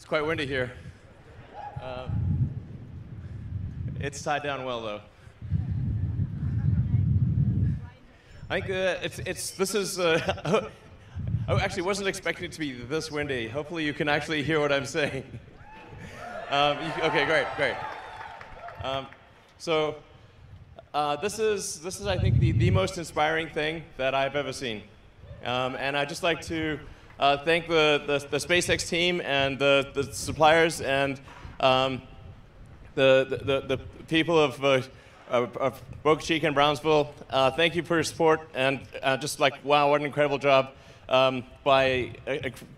It's quite windy here. It's tied down well, though. I think this is. I actually wasn't expecting it to be this windy. Hopefully, you can actually hear what I'm saying. Okay, great. This is I think the most inspiring thing that I've ever seen, and I'd just like to thank the SpaceX team and the suppliers and the people of Boca Chica and Brownsville. Thank you for your support, and just like, wow, what an incredible job by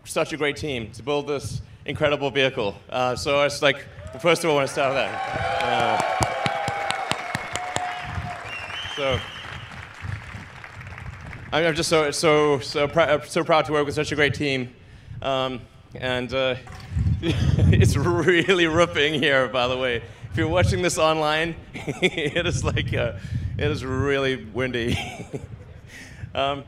such a great team to build this incredible vehicle. So it's like, first of all, I want to start with that. So I'm just so proud to work with such a great team, and it's really ripping here, by the way. If you're watching this online, it is really windy. The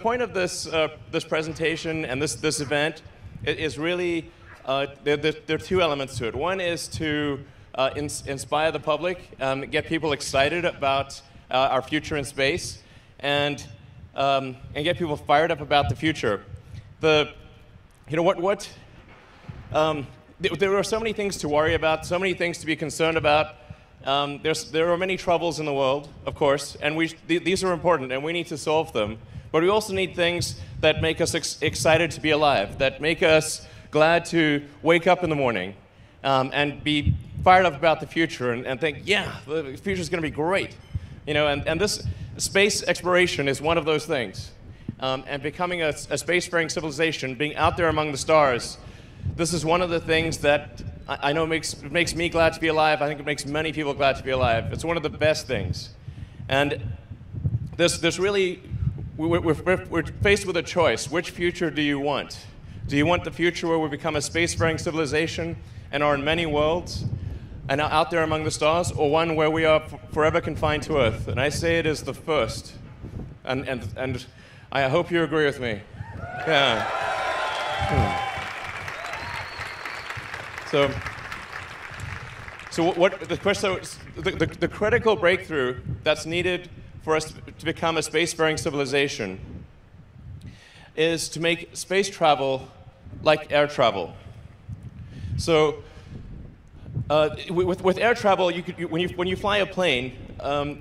point of this presentation and this event is really there are two elements to it. One is to inspire the public, get people excited about our future in space, and get people fired up about the future. There are so many things to worry about, so many things to be concerned about. There are many troubles in the world, of course, and these are important, and we need to solve them. But we also need things that make us excited to be alive, that make us glad to wake up in the morning, and be fired up about the future, and think, yeah, the future is going to be great. And this space exploration is one of those things. And becoming a spacefaring civilization, being out there among the stars, this is one of the things that I know makes me glad to be alive. I think it makes many people glad to be alive. It's one of the best things. And there's really, we're faced with a choice. Which future do you want? Do you want the future where we become a spacefaring civilization and are in many worlds and are out there among the stars, or one where we are forever confined to Earth? And I say it is the first. And I hope you agree with me. Yeah. So what the question? The critical breakthrough that's needed for us to become a spacefaring civilization is to make space travel like air travel. So with air travel, when you fly a plane,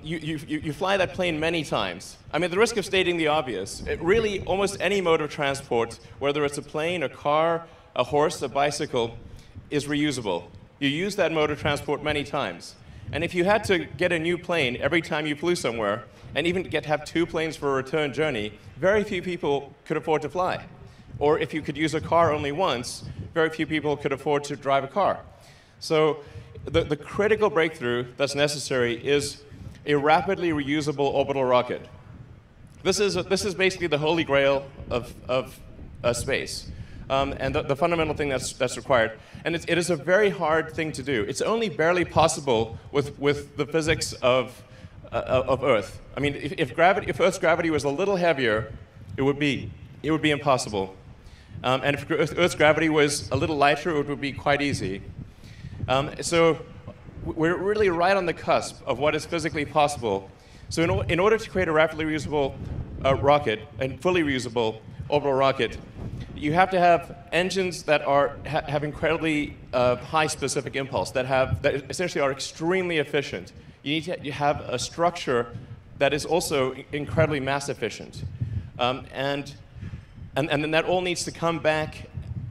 you fly that plane many times. I mean, the risk of stating the obvious, really almost any mode of transport, whether it's a plane, a car, a horse, a bicycle, is reusable. You use that mode of transport many times. And if you had to get a new plane every time you flew somewhere, and even have two planes for a return journey, very few people could afford to fly. Or if you could use a car only once, very few people could afford to drive a car. So the critical breakthrough that's necessary is a rapidly reusable orbital rocket. This is basically the holy grail of space. And the fundamental thing that's required. And it is a very hard thing to do. It's only barely possible with the physics of Earth. I mean, if Earth's gravity was a little heavier, it would be impossible. And if Earth's gravity was a little lighter, it would be quite easy. So we're really right on the cusp of what is physically possible. So in order to create a rapidly reusable rocket, and fully reusable orbital rocket, you have to have engines that have incredibly high specific impulse, that essentially are extremely efficient. You need to have a structure that is also incredibly mass efficient. And then that all needs to come back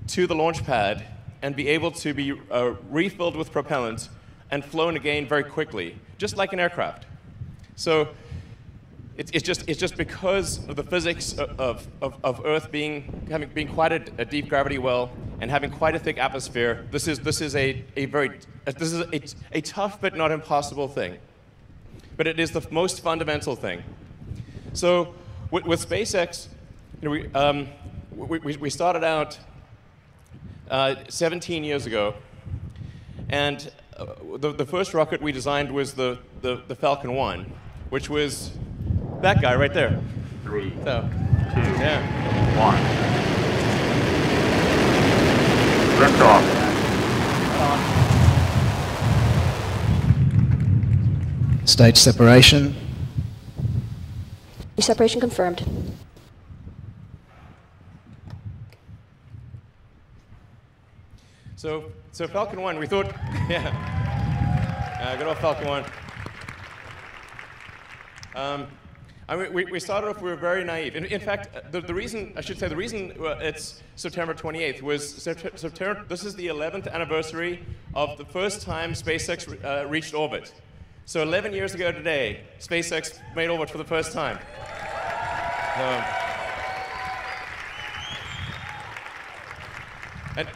to the launch pad and be able to be refilled with propellant and flown again very quickly, just like an aircraft. So it's just because of the physics of Earth being quite a deep gravity well and having quite a thick atmosphere. This is a tough but not impossible thing. But it is the most fundamental thing. So with SpaceX, we started out 17 years ago, and the first rocket we designed was the Falcon 1, which was that guy right there. 3, so, 2, yeah. 1. Liftoff. Stage separation. Separation confirmed. So Falcon 1, we thought, good old Falcon 1. I mean, we started off, we were very naive. In fact, the reason, I should say, the reason it's September 28th was September, this is the 11th anniversary of the first time SpaceX reached orbit. So 11 years ago today, SpaceX made orbit for the first time. And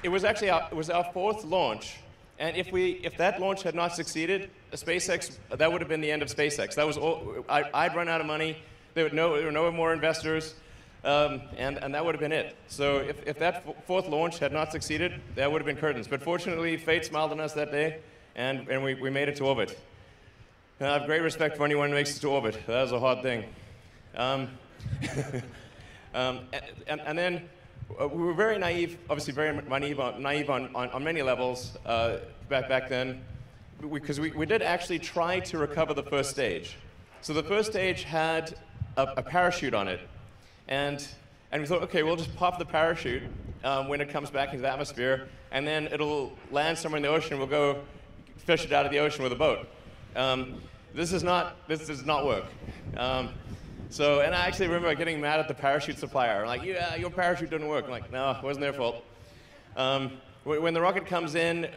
it was actually our fourth launch. And if that launch had not succeeded, SpaceX, that would have been the end of SpaceX. That was all, I'd run out of money. There were no more investors, and that would have been it. So if that fourth launch had not succeeded, that would have been curtains. But fortunately, fate smiled on us that day, and we made it to orbit. And I have great respect for anyone who makes it to orbit. That was a hard thing. And then we were very naive, obviously very naive on many levels back then, because we did actually try to recover the first stage. So the first stage had a parachute on it, and we thought, okay, we'll just pop the parachute when it comes back into the atmosphere, and then it'll land somewhere in the ocean. We'll go fish it out of the ocean with a boat. This does not work. So, and I actually remember getting mad at the parachute supplier. Like, yeah, your parachute didn't work. I'm like, no, it wasn't their fault. When the rocket comes in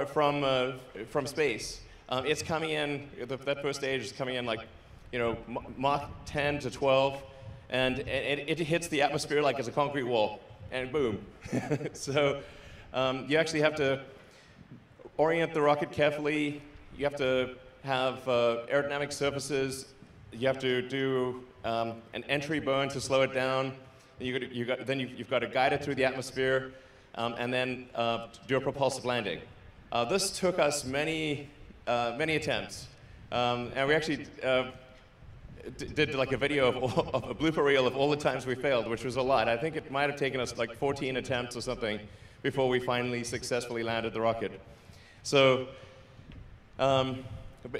from space, it's coming in, that first stage is coming in like, Mach 10 to 12, and it hits the atmosphere like it's a concrete wall, and boom. So you actually have to orient the rocket carefully. You have to have aerodynamic surfaces. You have to do an entry burn to slow it down. Then you've got to guide it through the atmosphere, and then do a propulsive landing. This took us many attempts, and we actually did like a video of a blooper reel of all the times we failed, which was a lot. I think it might have taken us like 14 attempts or something before we finally successfully landed the rocket. So.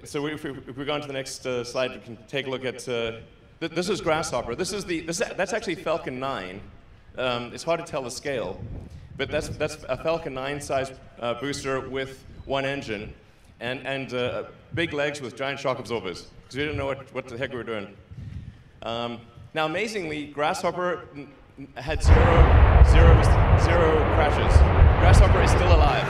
So if we go on to the next slide, we can take a look at, this is Grasshopper. That's actually Falcon 9. It's hard to tell the scale, but that's a Falcon 9 size booster with one engine and big legs with giant shock absorbers, because we didn't know what the heck we were doing. Now amazingly, Grasshopper had zero crashes. Grasshopper is still alive.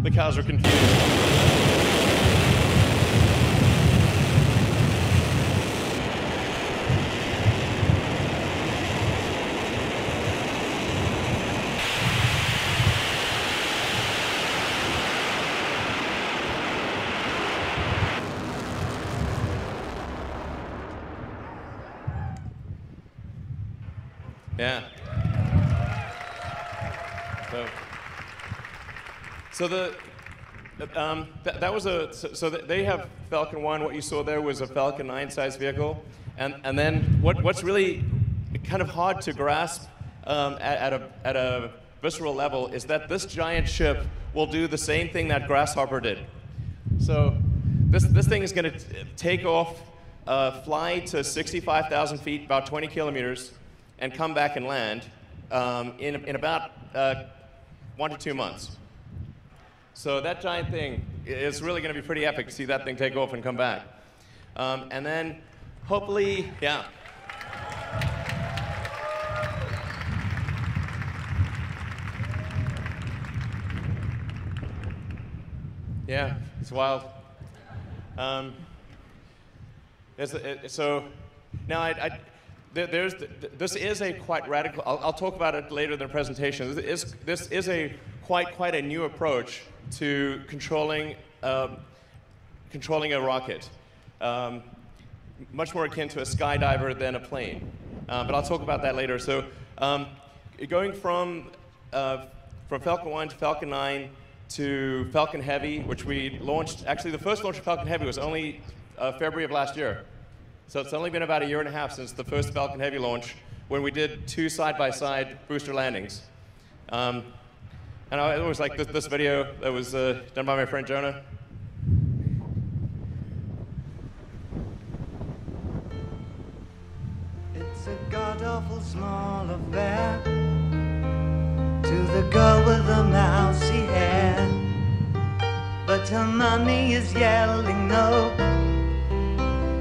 The cows are confused. Yeah. So they have Falcon 1. What you saw there was a Falcon 9 size vehicle, and then what's really kind of hard to grasp at a visceral level is that this giant ship will do the same thing that Grasshopper did. So this thing is going to take off, fly to 65,000 feet, about 20 kilometers, and come back and land in about 1 to 2 months. So that giant thing is really going to be pretty epic to see that thing take off and come back. And then hopefully, yeah. Yeah, it's wild. So now this is a quite radical. I'll talk about it later in the presentation. This is a quite a new approach to controlling a rocket, much more akin to a skydiver than a plane. But I'll talk about that later. So going from from Falcon 1 to Falcon 9 to Falcon Heavy, which we launched. Actually, the first launch of Falcon Heavy was only February of last year. So it's only been about a year and a half since the first Falcon Heavy launch, when we did 2 side-by-side booster landings. And I always like this video that was done by my friend Jonah. It's a god-awful small affair to the girl with the mousy hair, but her mummy is yelling no,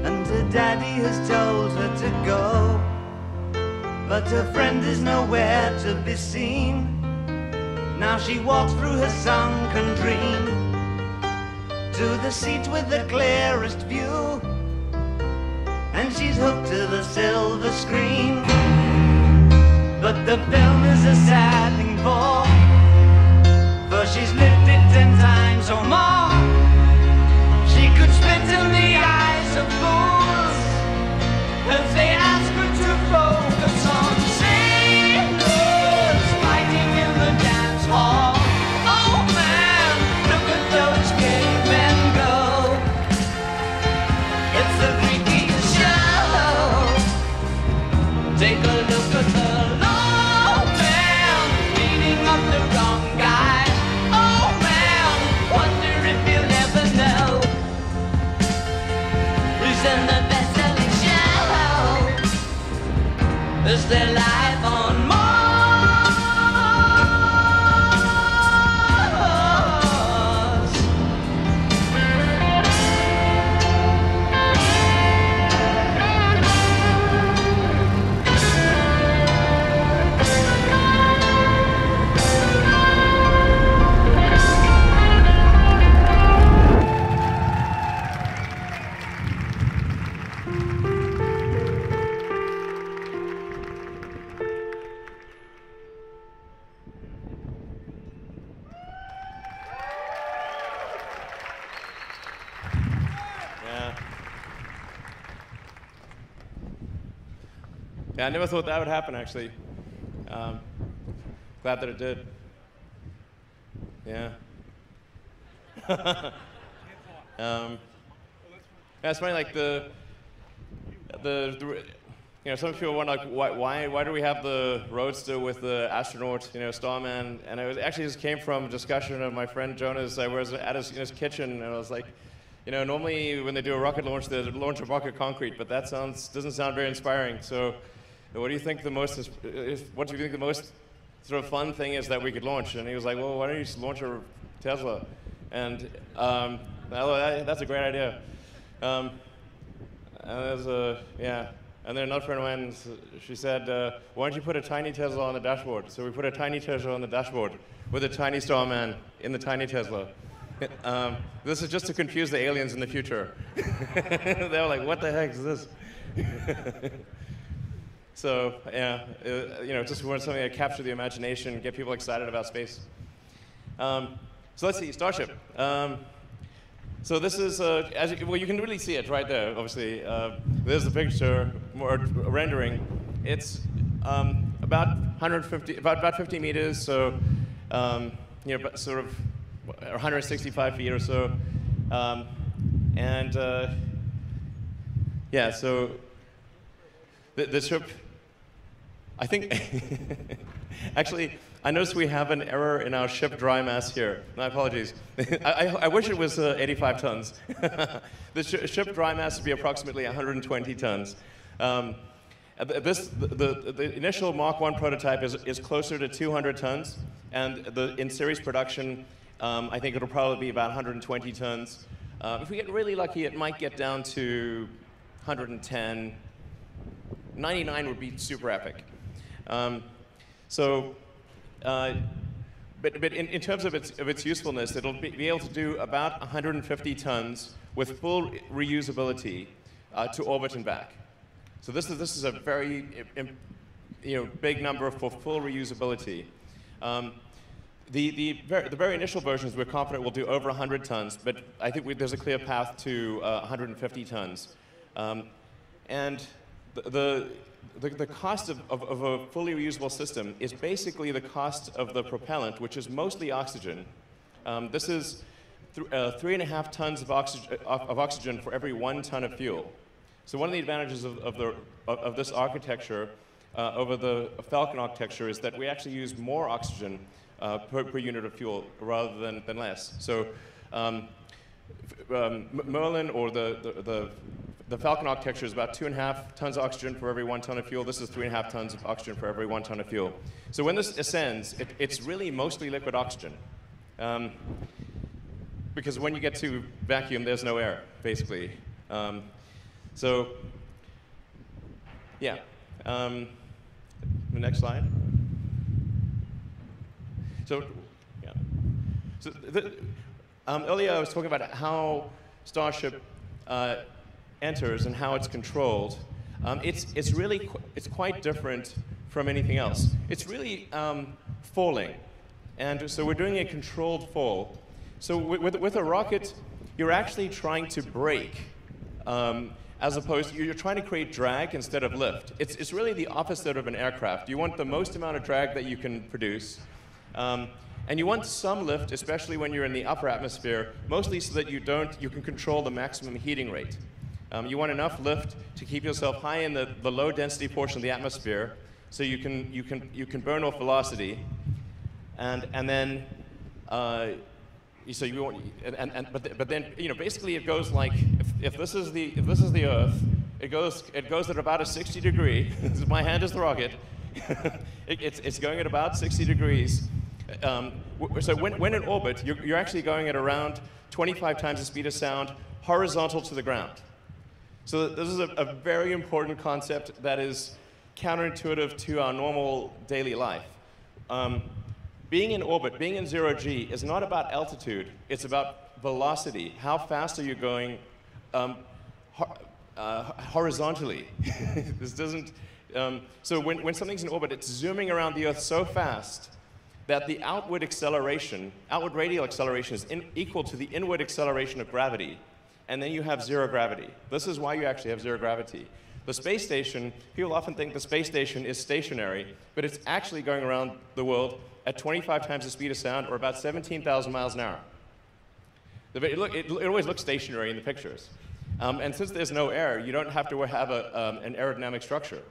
and her daddy has told her to go, but her friend is nowhere to be seen. Now she walks through her sunken dream to the seat with the clearest view, and she's hooked to the silver screen. But the film is a sad thing for she's lived it 10 times or more. She could spit in the eyes of fools as they ask her to focus on sailors fighting in the dance hall. Oh man, look at those cavemen go. It's the freakiest show. Take a look at the low man beating up the wrong guy. Oh man, wonder if you'll ever know who's in the best-selling show. Is there life on Mars? Yeah, I never thought that would happen, actually. Glad that it did. Yeah. Yeah, it's funny, like the you know, some people wonder, like, why do we have the Roadster with the astronaut, you know, Starman? And it was actually just came from a discussion of my friend Jonas. I was at his kitchen, and I was like, you know, normally when they do a rocket launch, they launch a rocket concrete, but that doesn't sound very inspiring. So, what do you think the most sort of fun thing is that we could launch? And he was like, well, why don't you just launch a Tesla? And that's a great idea. And then another friend of mine, she said, why don't you put a tiny Tesla on the dashboard? So we put a tiny Tesla on the dashboard with a tiny Starman in the tiny Tesla. This is just to confuse the aliens in the future. They were like, what the heck is this? So, yeah, you know, just want something to capture the imagination, get people excited about space. So let's see, Starship. So this is, well, you can really see it right there, obviously. There's the picture, more rendering. It's about 50 meters, so, you know, sort of 165 feet or so. Yeah, so the ship, I think, actually, I noticed we have an error in our ship dry mass here. My apologies. I wish it was 85 tons. The ship dry mass would be approximately 120 tons. The initial Mark 1 prototype is closer to 200 tons, and in series production, I think it'll probably be about 120 tons. If we get really lucky, it might get down to 110. 99 would be super epic. But in terms of its usefulness, it'll be able to do about 150 tons with full reusability to orbit and back. So this is a very big number for full reusability. The very initial versions we're confident will do over 100 tons, but I think there's a clear path to 150 tons. And the cost of a fully reusable system is basically the cost of the propellant, which is mostly oxygen. This is 3.5 tons of oxygen for every 1 ton of fuel. So one of the advantages of this architecture over the Falcon architecture is that we actually use more oxygen per unit of fuel rather than less. So Merlin, or the Falcon architecture, is about 2.5 tons of oxygen for every 1 ton of fuel. This is 3.5 tons of oxygen for every 1 ton of fuel. So when this ascends, it's really mostly liquid oxygen. Because when you get to vacuum, there's no air, basically. So, yeah. The next slide. So, yeah. So earlier I was talking about how Starship enters and how it's controlled. It's quite different from anything else. It's really falling, and so we're doing a controlled fall. So with a rocket, you're actually trying to brake, as opposed to you're trying to create drag instead of lift. It's really the opposite of an aircraft. You want the most amount of drag that you can produce. And you want some lift, especially when you're in the upper atmosphere, mostly so that you can control the maximum heating rate. You want enough lift to keep yourself high in the low density portion of the atmosphere, so you can burn off velocity, and then so you want, but then basically it goes like, if this is the Earth, it goes at about a 60 degree. My hand is the rocket. It's going at about 60 degrees. So when in orbit, you're actually going at around 25 times the speed of sound, horizontal to the ground. So this is a very important concept that is counterintuitive to our normal daily life. Being in orbit, being in 0G, is not about altitude. It's about velocity. How fast are you going horizontally? This doesn't. So when something's in orbit, it's zooming around the Earth so fast that the outward radial acceleration, is equal to the inward acceleration of gravity, and then you have zero gravity. This is why you actually have zero gravity. The space station, people often think the space station is stationary, but it's actually going around the world at 25 times the speed of sound, or about 17,000 miles an hour. It always looks stationary in the pictures. And since there's no air, you don't have to have an aerodynamic structure.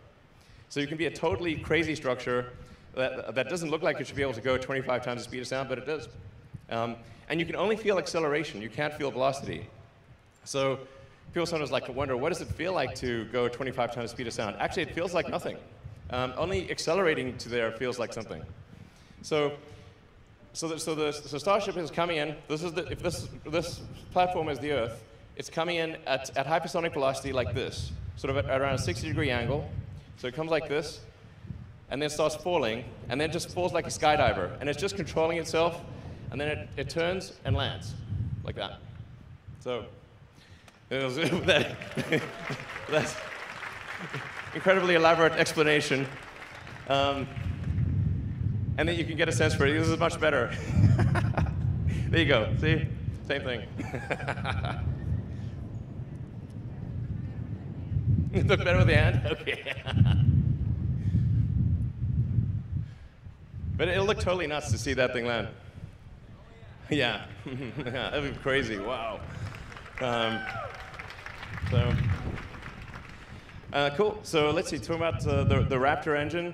So you can be a totally crazy structure that doesn't look like it should be able to go 25 times the speed of sound, but it does. And you can only feel acceleration. You can't feel velocity. So people sometimes wonder, what does it feel like to go 25 times the speed of sound? Actually, it feels like nothing. Only accelerating to there feels like something. So Starship is coming in. If this platform is the Earth, it's coming in at hypersonic velocity like this, sort of at around a 60-degree angle. So it comes like this, and then starts falling, and then just falls like a skydiver. And it's just controlling itself, and then it turns and lands, like that. So that's incredibly elaborate explanation. And then you can get a sense for it. This is much better. There you go. See? Same thing. Look better with the hand? Okay. But it'll look totally nuts to see that thing land. Yeah. That'd be crazy. Wow. Cool. So let's see. Talking about the Raptor engine.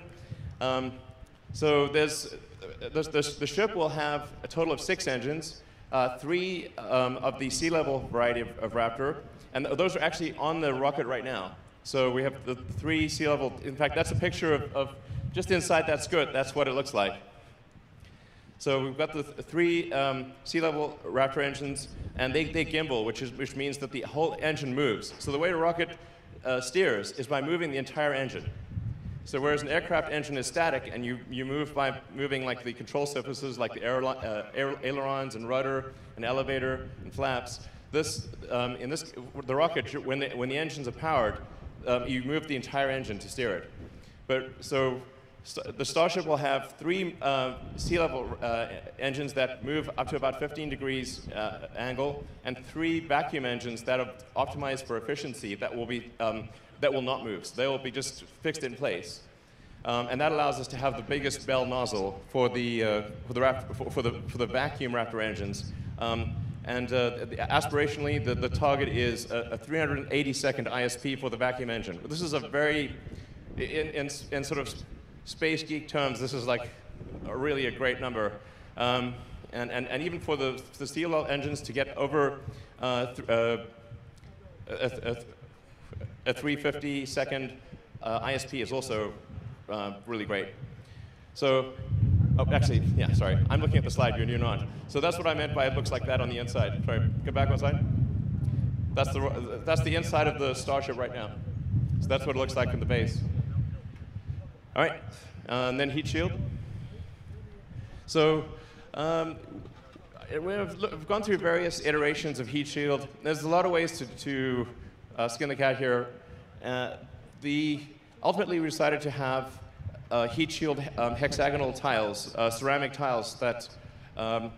So the ship will have a total of 6 engines, 3 of the sea level variety of Raptor, and those are actually on the rocket right now. So we have the 3 sea level. In fact, that's a picture of just inside that skirt. That's what it looks like. So we've got the 3 sea level Raptor engines, and they gimbal, which means that the whole engine moves. So the way a rocket steers is by moving the entire engine. So whereas an aircraft engine is static, and you move by moving like the control surfaces, like the ailerons and rudder and elevator and flaps, the rocket, when the engines are powered, you move the entire engine to steer it. But so the Starship will have 3 sea level engines that move up to about 15 degrees angle, and 3 vacuum engines that are optimized for efficiency that will be that will not move. So they will be just fixed in place. And that allows us to have the biggest bell nozzle for the vacuum Raptor engines. Aspirationally, the target is a 380-second ISP for the vacuum engine. This is a very, in sort of space geek terms, this is like really a great number. And even for the steel engines to get over a 350-second ISP is also really great. So, oh, actually, yeah, sorry. I'm looking at the slide view and you're not. So that's what I meant by it looks like that on the inside. Sorry, go back one slide. That's the inside of the Starship right now. So that's what it looks like in the base. All right, and then heat shield. So we've gone through various iterations of heat shield. There's a lot of ways to skin the cat here. Ultimately, we decided to have heat shield hexagonal tiles, ceramic tiles that are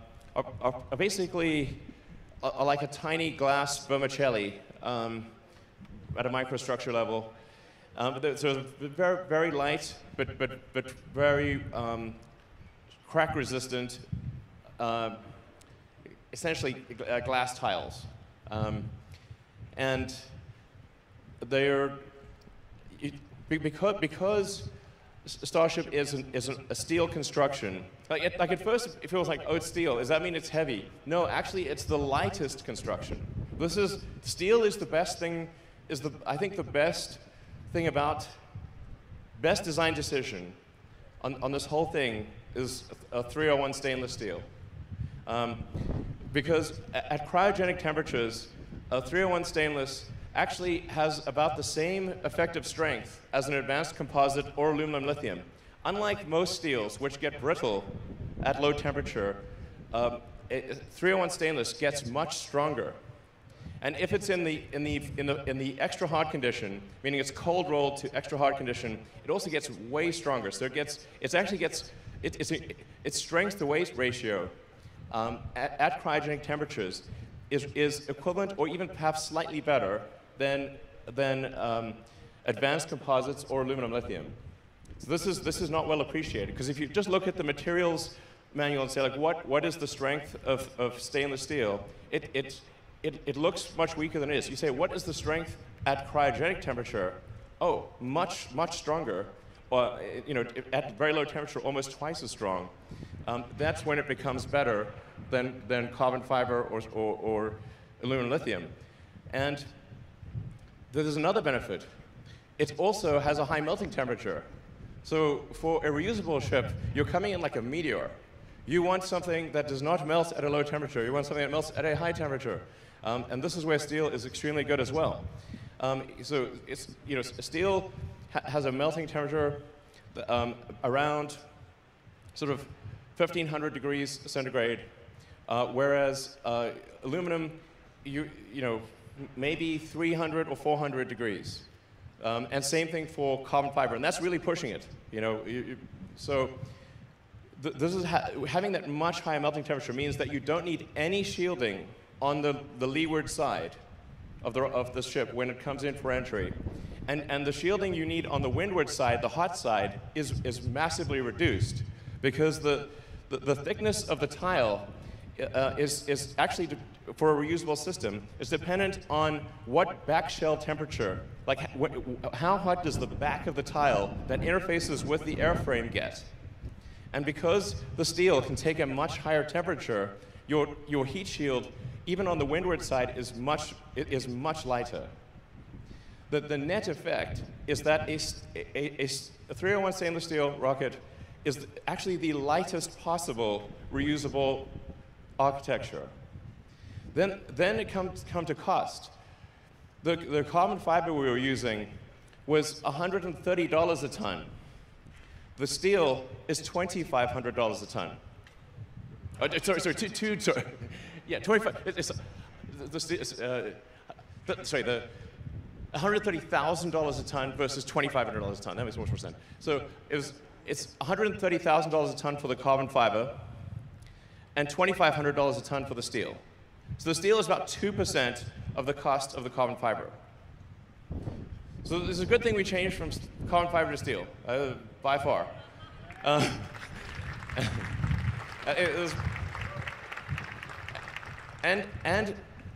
basically like a tiny glass vermicelli at a microstructure level. So very, very light, but very crack resistant, essentially glass tiles. And they're, because Starship is a steel construction, like at first it feels like, oh, it's steel. Does that mean it's heavy? No, actually it's the lightest construction. Steel is the best thing, I think the best thing about, best design decision on this whole thing is a 301 stainless steel. Because at cryogenic temperatures, a 301 stainless actually has about the same effective strength as an advanced composite or aluminum lithium. Unlike most steels, which get brittle at low temperature, 301 stainless gets much stronger. And if it's in the extra hot condition, meaning it's cold rolled to extra hot condition, it also gets way stronger. So its strength to weight ratio at cryogenic temperatures is equivalent or even perhaps slightly better than advanced composites or aluminum lithium. So this is not well appreciated, because if you just look at the materials manual and say, like, what is the strength of stainless steel, it looks much weaker than it is. You say, what is the strength at cryogenic temperature? Oh, much stronger, or at very low temperature, almost twice as strong. That's when it becomes better than carbon fiber or aluminum lithium. And there's another benefit. It also has a high melting temperature. So for a reusable ship, you're coming in like a meteor. You want something that does not melt at a low temperature. You want something that melts at a high temperature. And this is where steel is extremely good as well. So it's, steel has a melting temperature around sort of 1,500 degrees centigrade, whereas aluminum, maybe 300 or 400 degrees. And same thing for carbon fiber, and that's really pushing it. So this is having that much higher melting temperature means that you don't need any shielding on the leeward side of the ship when it comes in for entry. And the shielding you need on the windward side, the hot side, is massively reduced, because the thickness of the tile is actually, for a reusable system, is dependent on what back shell temperature, like how hot does the back of the tile that interfaces with the airframe get. And because the steel can take a much higher temperature, your heat shield, even on the windward side, is much lighter. The net effect is that a 301 stainless steel rocket is actually the lightest possible reusable architecture. Then it comes to cost. The carbon fiber we were using was $130 a ton. The steel is $2,500 a ton. Sorry. Yeah, 25. Sorry, the $130,000 a ton versus $2,500 a ton. That makes much more sense. So it's $130,000 a ton for the carbon fiber, and $2,500 a ton for the steel. So the steel is about 2% of the cost of the carbon fiber. So it's a good thing we changed from carbon fiber to steel, by far. It was, and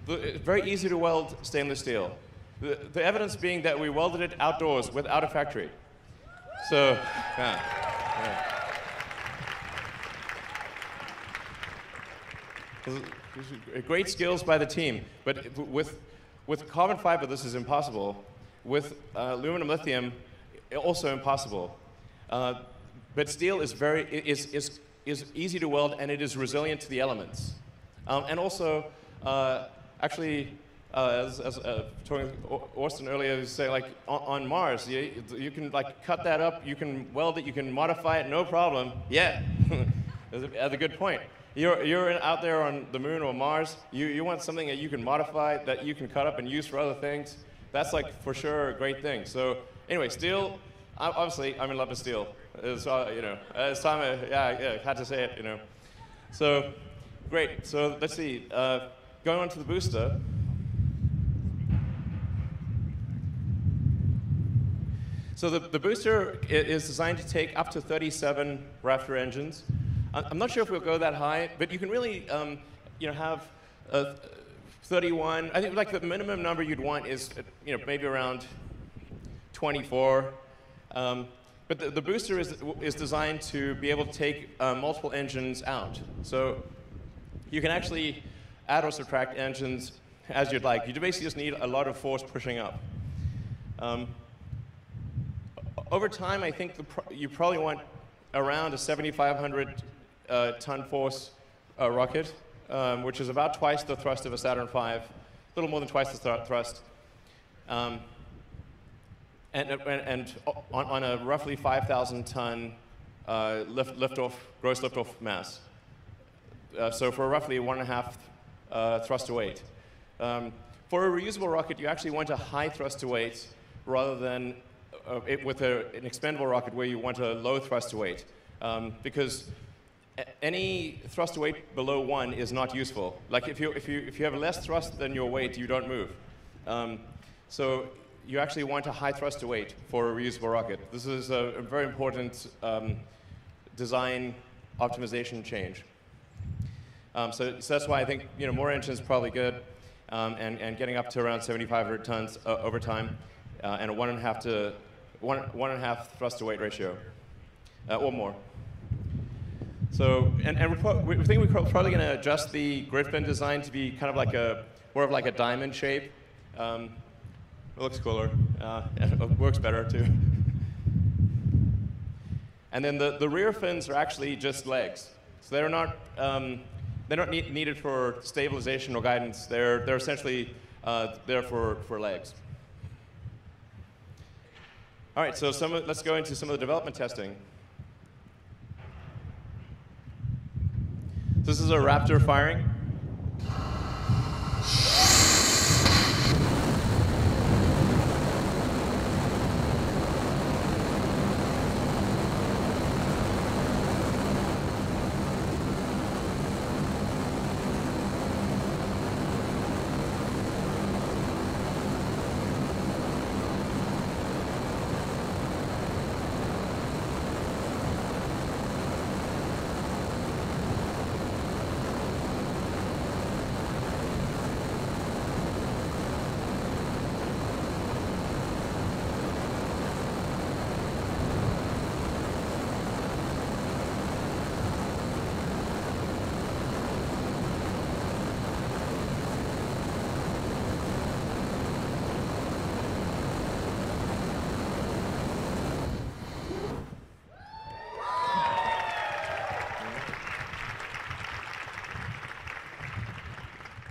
it's very easy to weld stainless steel. The evidence being that we welded it outdoors without a factory. So, yeah. Great skills by the team, but with carbon fiber, this is impossible. With aluminum lithium, also impossible. But steel is is easy to weld, and it is resilient to the elements. And also, actually, as talking to Austin earlier, he was saying, like on Mars, you can like cut that up, you can weld it, you can modify it, no problem. Yeah, that's a good point. You're out there on the moon or Mars. You want something that you can modify, that you can cut up and use for other things. That's like for sure a great thing. So anyway, steel. Obviously, I'm in love with steel. It's time. Had to say it. So great. So let's see. Going on to the booster. So the booster is designed to take up to 37 Raptor engines. I'm not sure if we'll go that high, but you can really, have 31. I think like the minimum number you'd want is, maybe around 24. But the booster is designed to be able to take multiple engines out. So you can actually add or subtract engines as you'd like. You basically just need a lot of force pushing up. Over time, I think you probably want around a 7,500 ton force rocket, which is about twice the thrust of a Saturn V, a little more than twice the thrust, and on a roughly 5,000 ton gross liftoff mass. So for roughly 1.5 thrust to weight. For a reusable rocket, you actually want a high thrust to weight rather than with an expendable rocket where you want a low thrust to weight, because any thrust to weight below 1 is not useful. Like if you have less thrust than your weight, you don't move. So you actually want a high thrust to weight for a reusable rocket. This is a very important design optimization change. So that's why I think more engines is probably good, and getting up to around 7,500 tons over time, and a 1.5 thrust to weight ratio, or more. So, and we think we're probably going to adjust the grid fin design to be kind of like more of like a diamond shape. It looks cooler. It works better too. And then the rear fins are actually just legs. So they're not needed for stabilization or guidance. They're essentially there for legs. All right, so let's go into some of the development testing. This is a Raptor firing.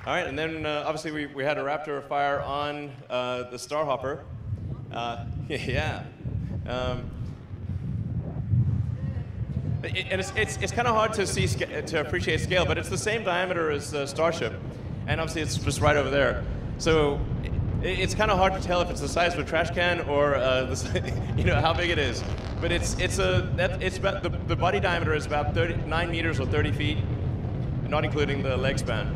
All right, and then obviously we had a Raptor fire on the Starhopper. Yeah. And it's kind of hard to see to appreciate scale, but it's the same diameter as Starship, and obviously it's just right over there. So it's kind of hard to tell if it's the size of a trash can or how big it is. But the body diameter is about 9 meters or 30 feet, not including the leg span.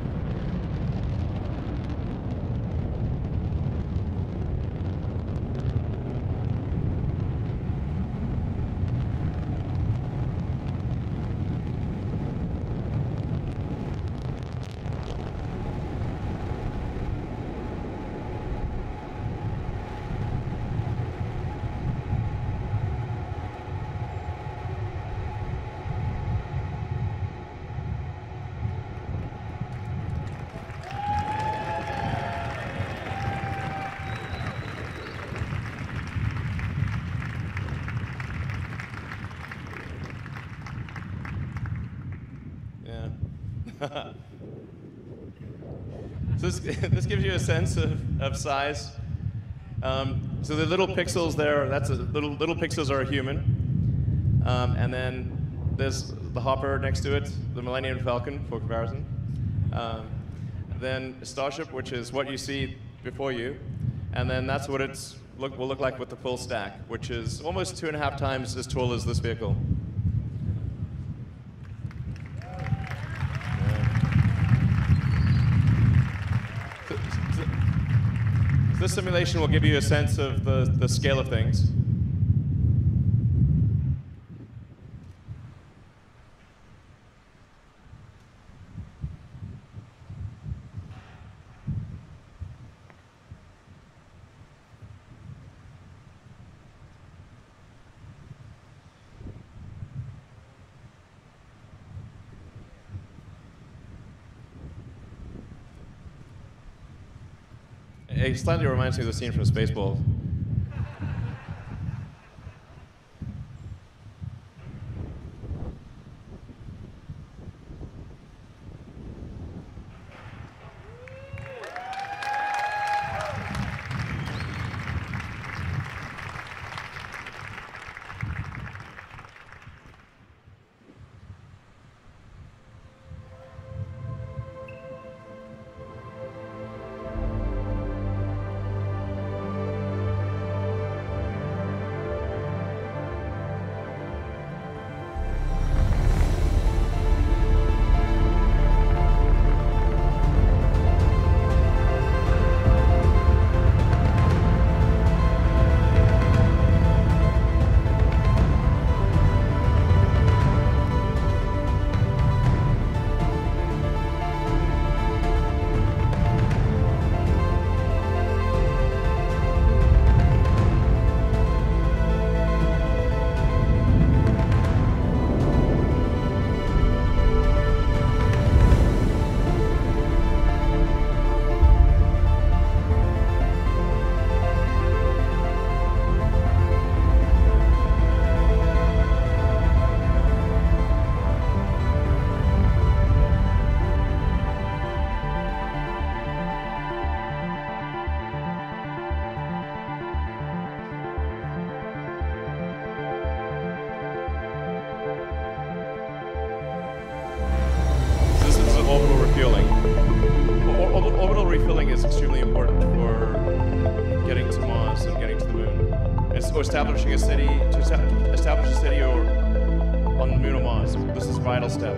So this gives you a sense of size. So the little pixels there, little pixels are a human. And then there's the Hopper next to it, the Millennium Falcon for comparison. Then Starship, which is what you see before you. And then that's what it will look like with the full stack, which is almost 2.5 times as tall as this vehicle. This simulation will give you a sense of the scale of things. It slightly reminds me of the scene from Spaceballs. Orbital refueling. Orbital refueling is extremely important for getting to Mars and getting to the Moon. Or establishing a city, establish a city or on the Moon or Mars. This is a vital step.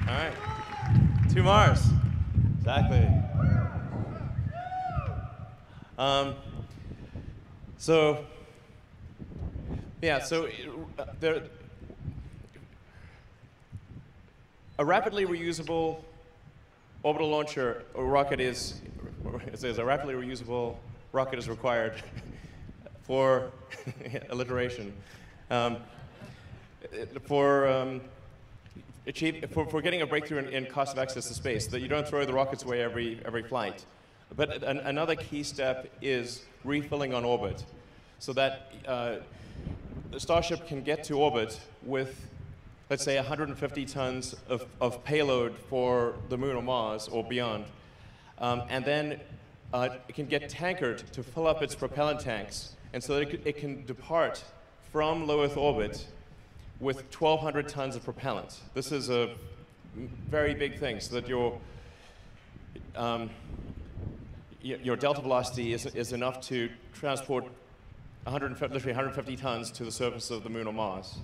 All right, to Mars, exactly. So a rapidly reusable orbital launcher or rocket is, it says a rapidly reusable rocket is required for alliteration. For getting a breakthrough in cost of access to space, that you don't throw the rockets away every flight. But another key step is refilling on orbit, so that the Starship can get to orbit with, let's say, 150 tons of payload for the Moon or Mars or beyond, and then it can get tankered to fill up its propellant tanks, and so that it can depart from low Earth orbit with 1,200 tons of propellant. This is a very big thing, so that your delta velocity is enough to transport literally 150 tons to the surface of the Moon or Mars.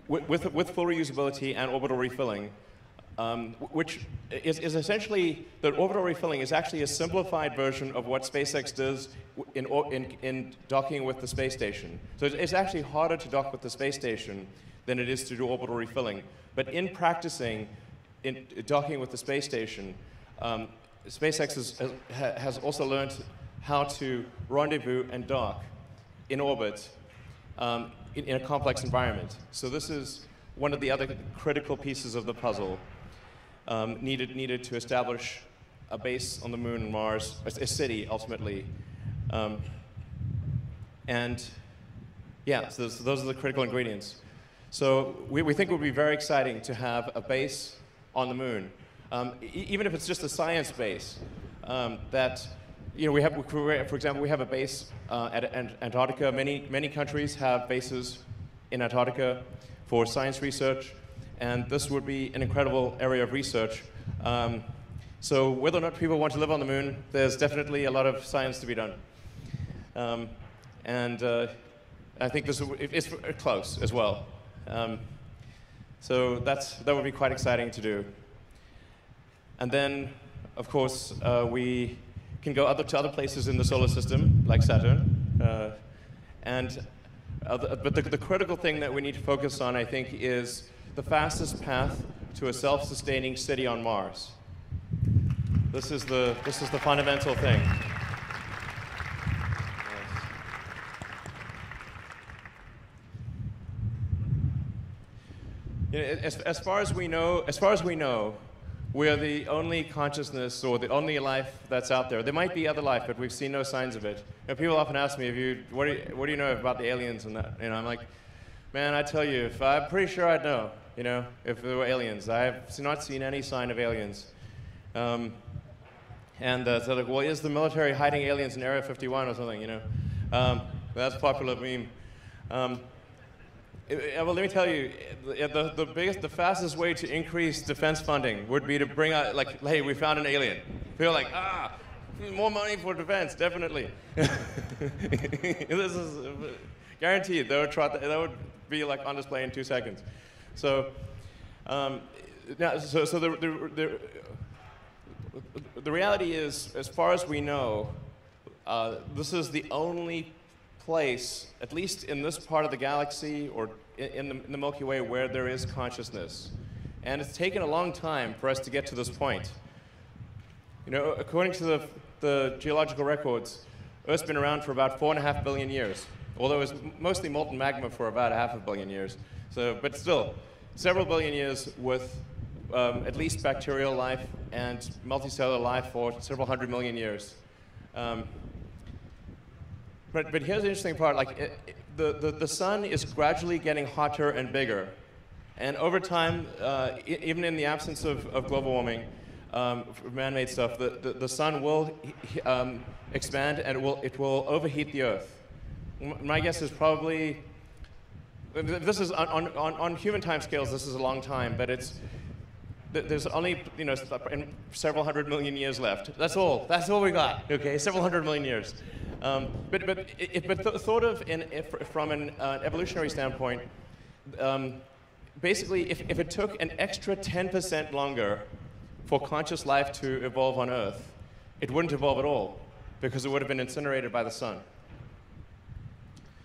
With full reusability and orbital refilling, which is essentially, the orbital refilling is actually a simplified version of what SpaceX does in docking with the space station. So it's actually harder to dock with the space station than it is to do orbital refilling. But in practicing in docking with the space station, SpaceX has also learned how to rendezvous and dock in orbit in a complex environment. So this is one of the other critical pieces of the puzzle needed to establish a base on the moon and Mars, a city ultimately. And yeah, so those are the critical ingredients. So we think it would be very exciting to have a base on the moon, even if it's just a science base. That, you know, we have, for example, we have a base at Antarctica. Many countries have bases in Antarctica for science research, and this would be an incredible area of research. So whether or not people want to live on the moon, there's definitely a lot of science to be done. I think it's close as well. So that would be quite exciting to do. And then, of course, we can go to other places in the solar system, like Saturn. But the critical thing that we need to focus on, I think, is the fastest path to a self-sustaining city on Mars. This is the fundamental thing. You know, as far as we know, we are the only consciousness or the only life that's out there. There might be other life, but we've seen no signs of it. You know, people often ask me, what do you know about the aliens and that? You know, I'm like, man, I tell you, I'm pretty sure I'd know. You know, if there were aliens, I have not seen any sign of aliens. So they're like, well, is the military hiding aliens in Area 51 or something? You know, that's a popular meme. Well, let me tell you, the fastest way to increase defense funding would be to bring out, like, hey, we found an alien. People are like, more money for defense, definitely. This is guaranteed. That would be like on display in 2 seconds. So, the reality is, as far as we know, this is the only place, at least in this part of the galaxy or in the Milky Way, where there is consciousness. And it's taken a long time for us to get to this point. You know, according to the geological records, Earth's been around for about 4.5 billion years, although it was mostly molten magma for about 500 million years. So, but still, several billion years with at least bacterial life and multicellular life for several 100 million years. But here's the interesting part, like the sun is gradually getting hotter and bigger. And over time, even in the absence of global warming, man-made stuff, the sun will expand and it will overheat the Earth. My guess is probably, this is on human timescales, this is a long time, but there's only, you know, several 100 million years left. That's all we got, okay, several 100 million years. But thought of from an evolutionary standpoint, basically, if it took an extra 10% longer for conscious life to evolve on Earth, it wouldn't evolve at all, because it would have been incinerated by the sun.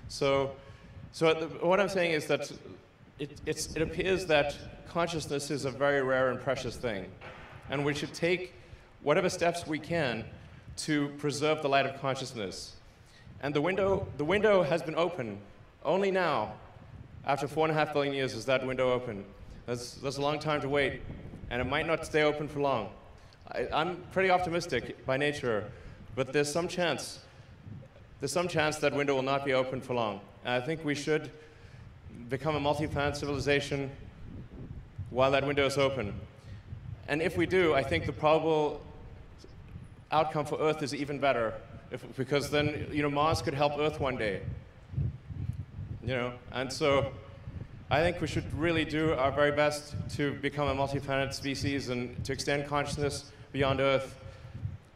So what I'm saying is that it appears that consciousness is a very rare and precious thing, and we should take whatever steps we can to preserve the light of consciousness. And the window has been open. Only now, after 4.5 billion years, is that window open. That's a long time to wait, and it might not stay open for long. I'm pretty optimistic by nature, but there's some chance that window will not be open for long. And I think we should become a multi-planet civilization while that window is open. And if we do, I think the probable outcome for Earth is even better, because then, you know, Mars could help Earth one day. You know, and so I think we should really do our very best to become a multi-planet species and to extend consciousness beyond Earth,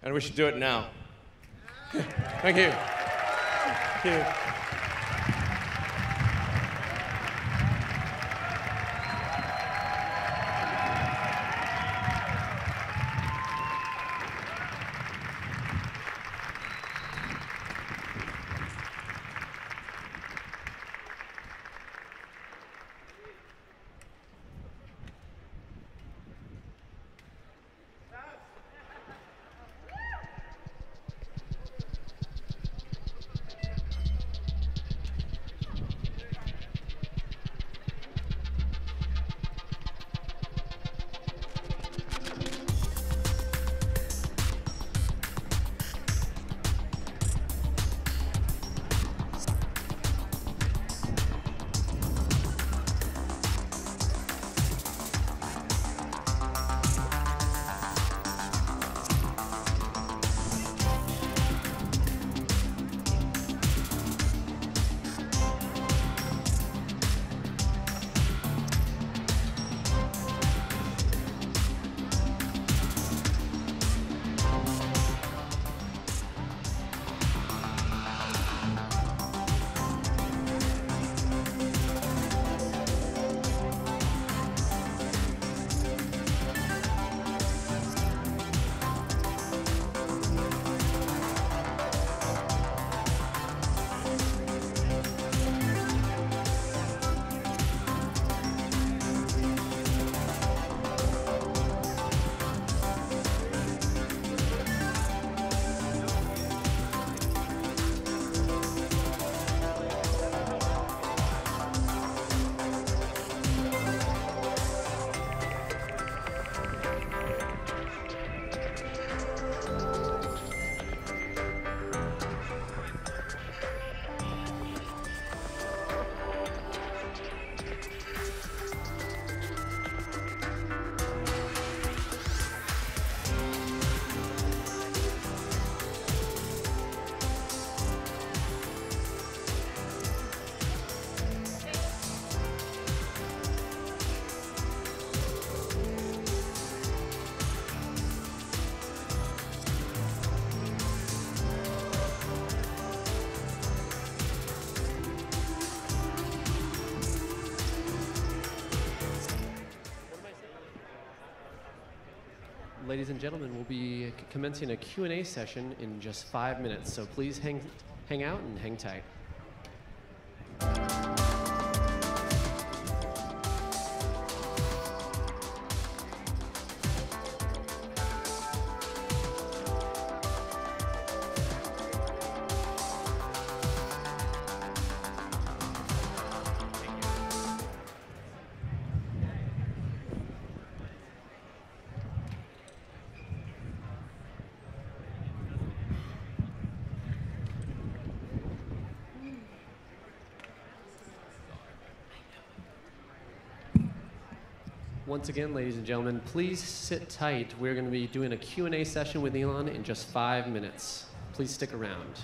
and we should do it now. Thank you. Thank you. ladies and gentlemen, we'll be commencing a Q&A session in just 5 minutes, so please hang out and hang tight. Once again, ladies and gentlemen, please sit tight. We're going to be doing a Q&A session with Elon in just 5 minutes. Please stick around.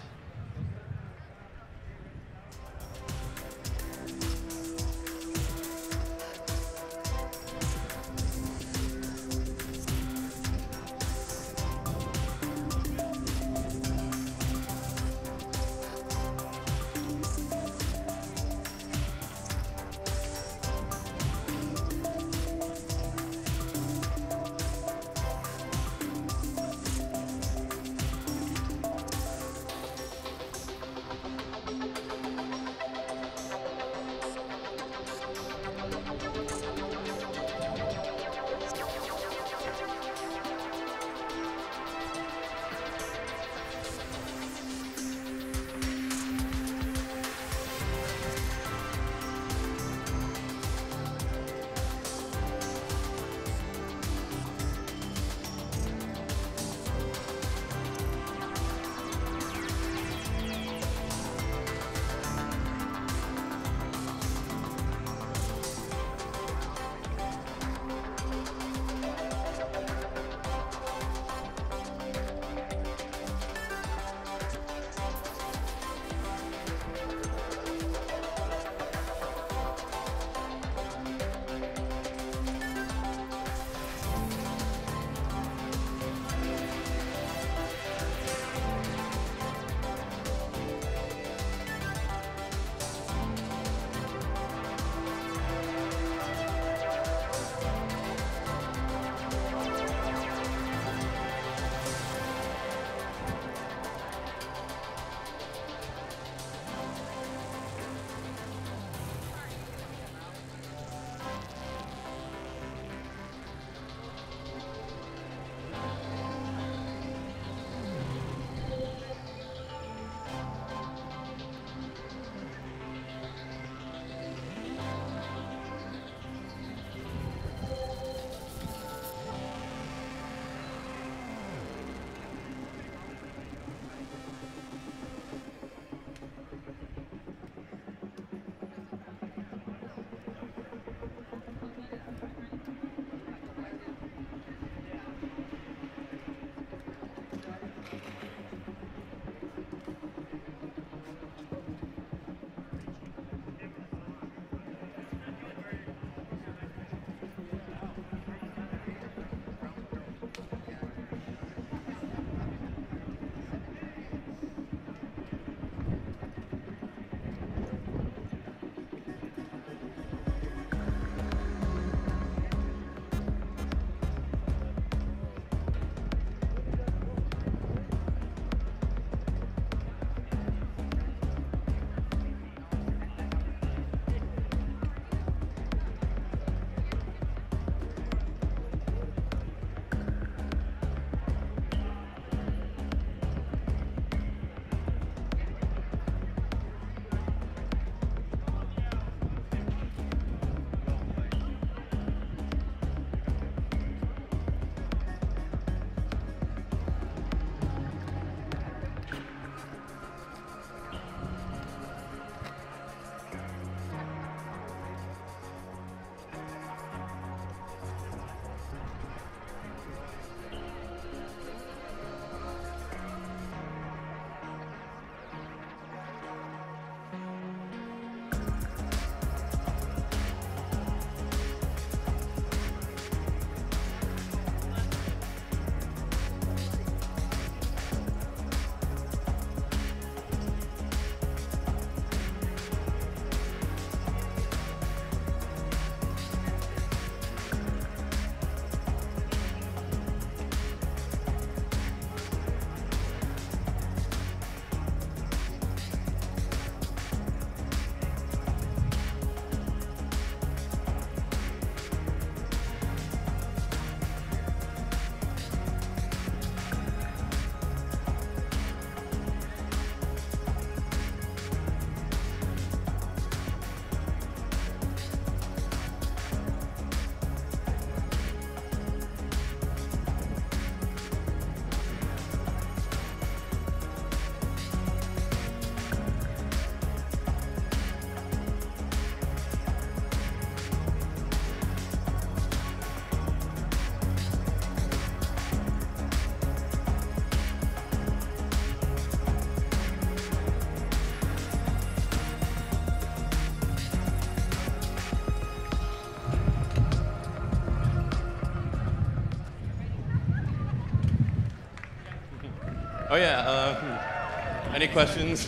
Oh yeah. Any questions?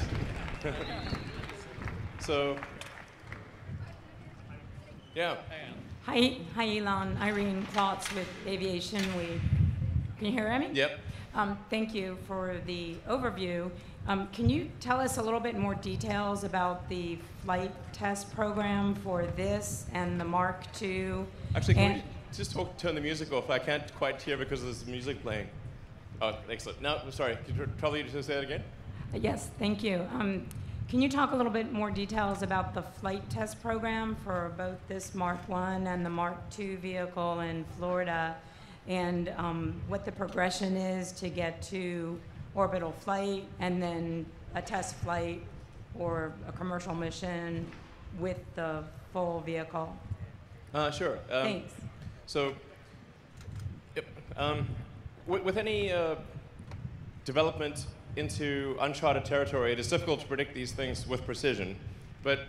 So, yeah. Hi, Elon. Irene Klotz with Aviation Week. Can you hear me? Yep. Thank you for the overview. Can you tell us a little bit more details about the flight test program for this and the Mark II? Actually, can we just turn the music off? I can't quite hear because there's music playing. Oh, excellent. No, sorry. Could you probably just say that again? Yes, thank you. Can you talk a little bit more details about the flight test program for both this Mark I and the Mark II vehicle in Florida, and what the progression is to get to orbital flight and then a test flight or a commercial mission with the full vehicle? Sure. Thanks. So, yep, with any development into uncharted territory, it is difficult to predict these things with precision. But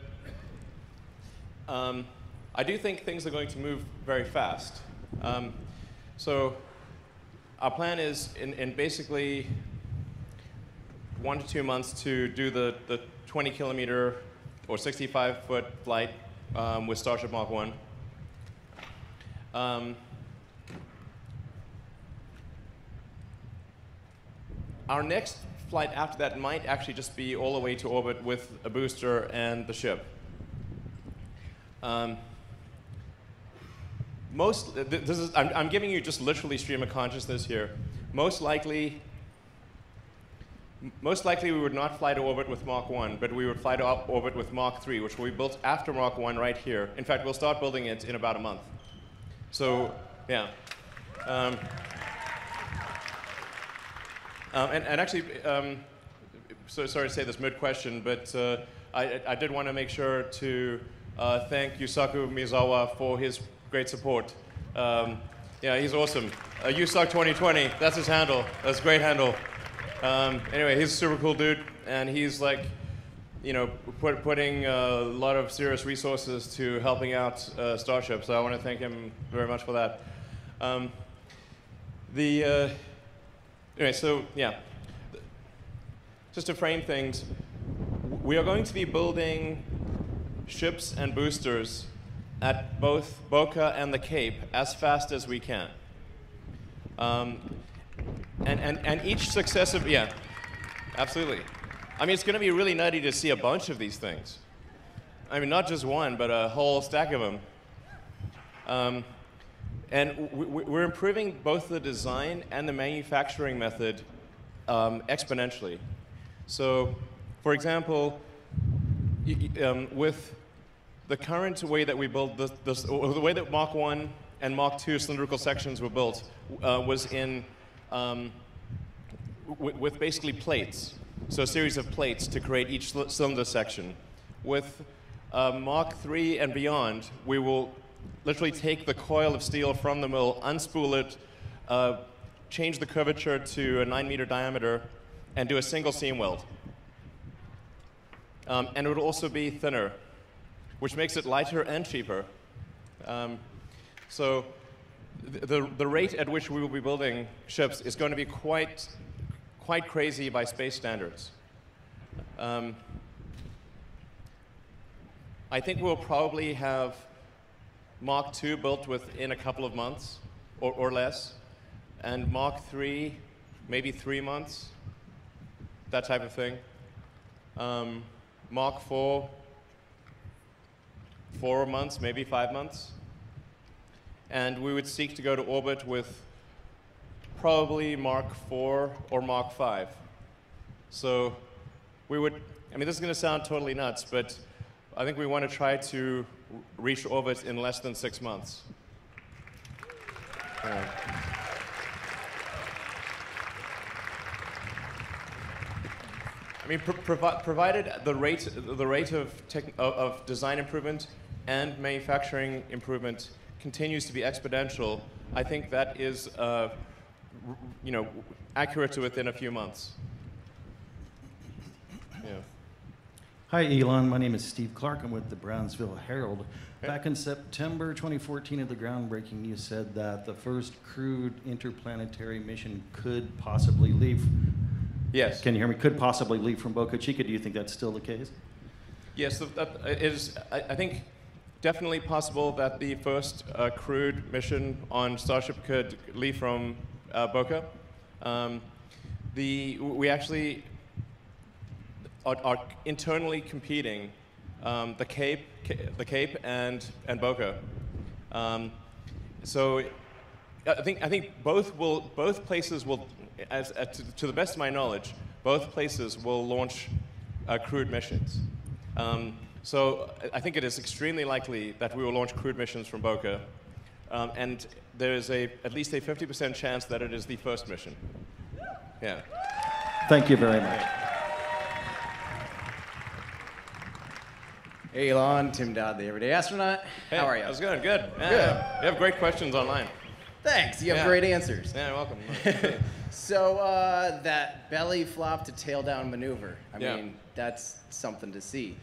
I do think things are going to move very fast. So our plan is in basically 1 to 2 months to do the 20-kilometer or 65-foot flight with Starship Mark I. Our next flight after that might actually just be all the way to orbit with a booster and the ship. I'm giving you just literally stream of consciousness here. Most likely we would not fly to orbit with Mark I, but we would fly to orbit with Mark III, which will be built after Mark I right here. In fact, we'll start building it in about a month. So, yeah. And actually, so sorry to say this mid-question, but I did want to make sure to thank Yusaku Miyazawa for his great support. Yeah, he's awesome. Yusak 2020, that's his handle. That's a great handle. Anyway, he's a super cool dude, and he's like, you know, putting a lot of serious resources to helping out Starship. So I want to thank him very much for that. Anyway, so yeah, just to frame things, we are going to be building ships and boosters at both Boca and the Cape as fast as we can. And each successive, yeah, absolutely. I mean, it's going to be really nutty to see a bunch of these things. I mean, not just one, but a whole stack of them. And we're improving both the design and the manufacturing method exponentially. So, for example, with the current way that we build or the way that Mark I and Mark II cylindrical sections were built was in with basically plates. So a series of plates to create each cylinder section. With Mark III and beyond, we will literally take the coil of steel from the mill, unspool it, change the curvature to a 9-meter diameter, and do a single seam weld. And it would also be thinner, which makes it lighter and cheaper. So the rate at which we will be building ships is going to be quite crazy by space standards. I think we'll probably have Mark II built within a couple of months or less, and Mark III maybe 3 months, that type of thing. Mark IV, 4 months, maybe 5 months. And we would seek to go to orbit with probably Mark IV or Mark V. So we would, I mean, this is going to sound totally nuts, but I think we want to try to reach orbit in less than 6 months. I mean, provided the rate of design improvement and manufacturing improvement continues to be exponential, I think that is, you know, accurate to within a few months. Yeah. Hi, Elon. My name is Steve Clark. I'm with the Brownsville Herald. Back in September 2014 at the groundbreaking, you said that the first crewed interplanetary mission could possibly leave Yes. Can you hear me? Could possibly leave from Boca Chica. Do you think that's still the case? Yes, it is. I think definitely possible that the first crewed mission on Starship could leave from Boca. We actually are internally competing the Cape and Boca. So I think both places will, to the best of my knowledge, both places will launch crewed missions. So I think it is extremely likely that we will launch crewed missions from Boca, and there is at least a 50% chance that it is the first mission. Yeah. Thank you very much. Hey, Elon, Tim Dodd, the Everyday Astronaut. Hey, how are you? How's it going? Good. Yeah, Good. You have great questions online. Thanks. You have great answers. Yeah, welcome. So that belly flop to tail down maneuver, I Yeah. mean, that's something to see.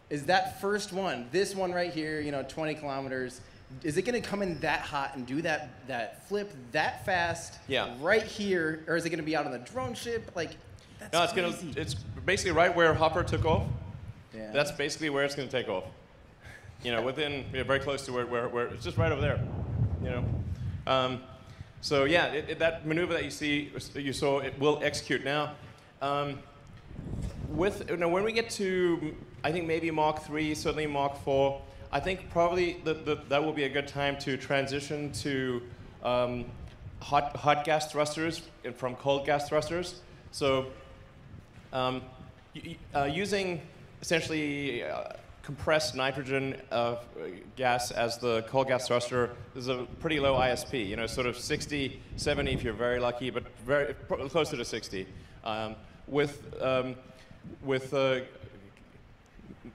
Is that first one, this one right here, 20 kilometers, is it going to come in that hot and do that flip that fast right here, or is it going to be out on the drone ship? Like, that's No, crazy. it's basically right where Hopper took off. Yeah. That's basically where it's going to take off. Within, very close to where it's just right over there. So yeah, that maneuver that you saw, it will execute now. When we get to, I think maybe Mark 3, certainly Mark 4, I think probably that will be a good time to transition to hot gas thrusters from cold gas thrusters. So using essentially compressed nitrogen gas as the cold gas thruster is a pretty low ISP, sort of 60, 70 if you're very lucky, but very closer to 60. With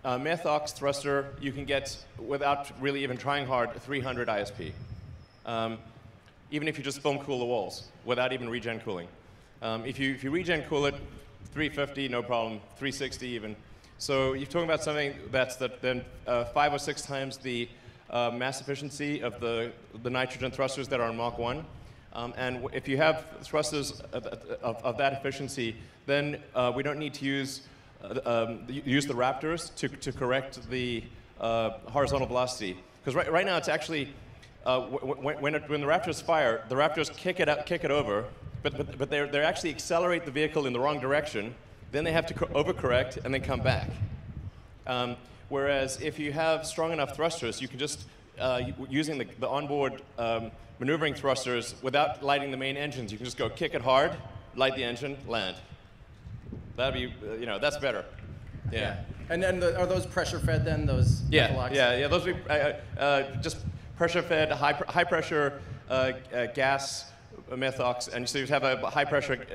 methox thruster, you can get, without really even trying hard, 300 ISP. Even if you just foam cool the walls, without even regen cooling. If you regen cool it, 350, no problem, 360 even. So you're talking about something that's then 5 or 6 times the mass efficiency of the nitrogen thrusters that are on Mach 1. And if you have thrusters of that efficiency, then we don't need to use the Raptors to correct the horizontal velocity. Because right now it's actually, when the Raptors fire, the Raptors kick it over, but they actually accelerate the vehicle in the wrong direction. Then they have to overcorrect and then come back. Whereas if you have strong enough thrusters, you can just, using the onboard maneuvering thrusters without lighting the main engines, you can just go kick it hard, light the engine, land. That'd be, that's better. Yeah. And then are those pressure fed then, those metalox? Yeah. Those would be just pressure fed, high pressure gas methox, and so you'd have a high pressure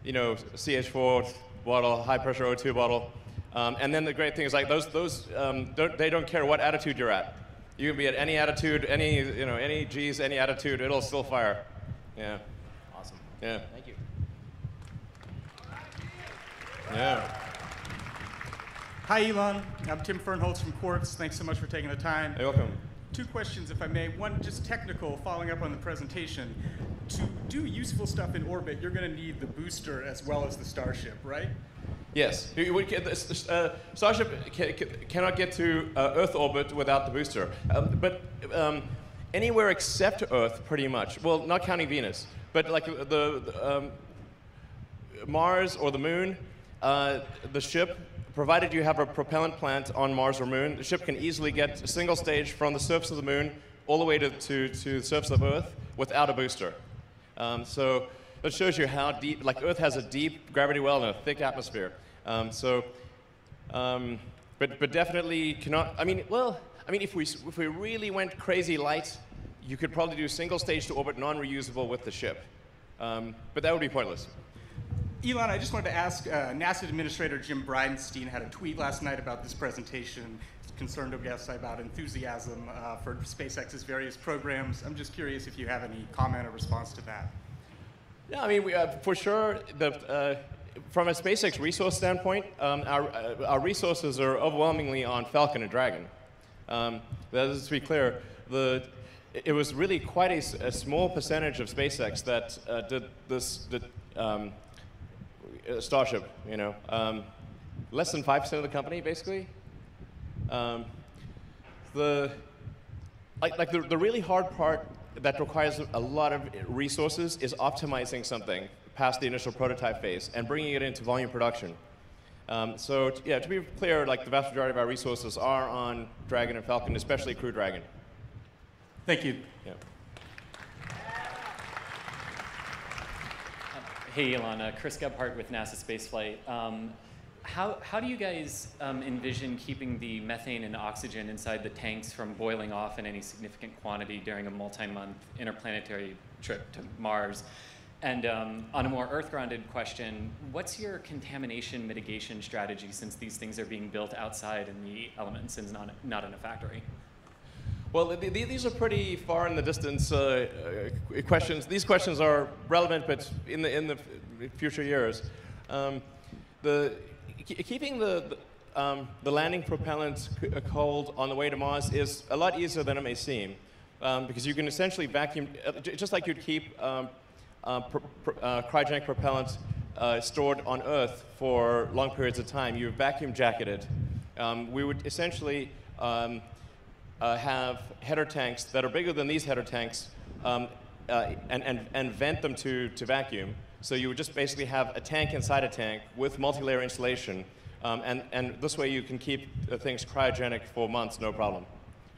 CH4 bottle, high pressure O2 bottle, and then the great thing is like those they don't care what attitude you're at. You can be at any attitude, any G's, any attitude, it'll still fire. Yeah. Awesome. Yeah. Thank you. Yeah. Hi, Elon. I'm Tim Fernholz from Quartz. Thanks so much for taking the time. You're welcome. 2 questions, if I may. One, just technical, following up on the presentation. To do useful stuff in orbit, you're going to need the booster as well as the Starship, right? Yes. Starship cannot get to Earth orbit without the booster. But anywhere except Earth, pretty much. Well, not counting Venus. But like the Mars or the Moon, the ship, provided you have a propellant plant on Mars or Moon, the ship can easily get a single stage from the surface of the Moon all the way to the surface of Earth without a booster. So that shows you how deep, like Earth has a deep gravity well and a thick atmosphere. But definitely cannot, if we really went crazy light, you could probably do single stage to orbit non-reusable with the ship. But that would be pointless. Elon, I just wanted to ask, NASA Administrator Jim Bridenstine had a tweet last night about this presentation. He's concerned, I guess, about enthusiasm for SpaceX's various programs. I'm just curious if you have any comment or response to that. Yeah, for sure, from a SpaceX resource standpoint, our resources are overwhelmingly on Falcon and Dragon. That is to be clear. It was really quite a small percentage of SpaceX that did Starship, you know, less than 5% of the company, basically. The really hard part that requires a lot of resources is optimizing something past the initial prototype phase and bringing it into volume production. So yeah, to be clear, like the vast majority of our resources are on Dragon and Falcon, especially Crew Dragon. Thank you. Yeah. Hey, Elon. Chris Gebhardt with NASA Spaceflight. How do you guys envision keeping the methane and oxygen inside the tanks from boiling off in any significant quantity during a multi-month interplanetary trip to Mars? And on a more Earth-grounded question, what's your contamination mitigation strategy since these things are being built outside in the elements and not in a factory? Well, these are pretty far in the distance questions. These questions are relevant, but in the future years. Keeping the landing propellant cold on the way to Mars is a lot easier than it may seem, because you can essentially vacuum, just like you'd keep cryogenic propellant stored on Earth for long periods of time. You vacuum jacket it. We would essentially have header tanks that are bigger than these header tanks and vent them to vacuum. So you would just basically have a tank inside a tank with multi-layer insulation, and this way you can keep things cryogenic for months, no problem.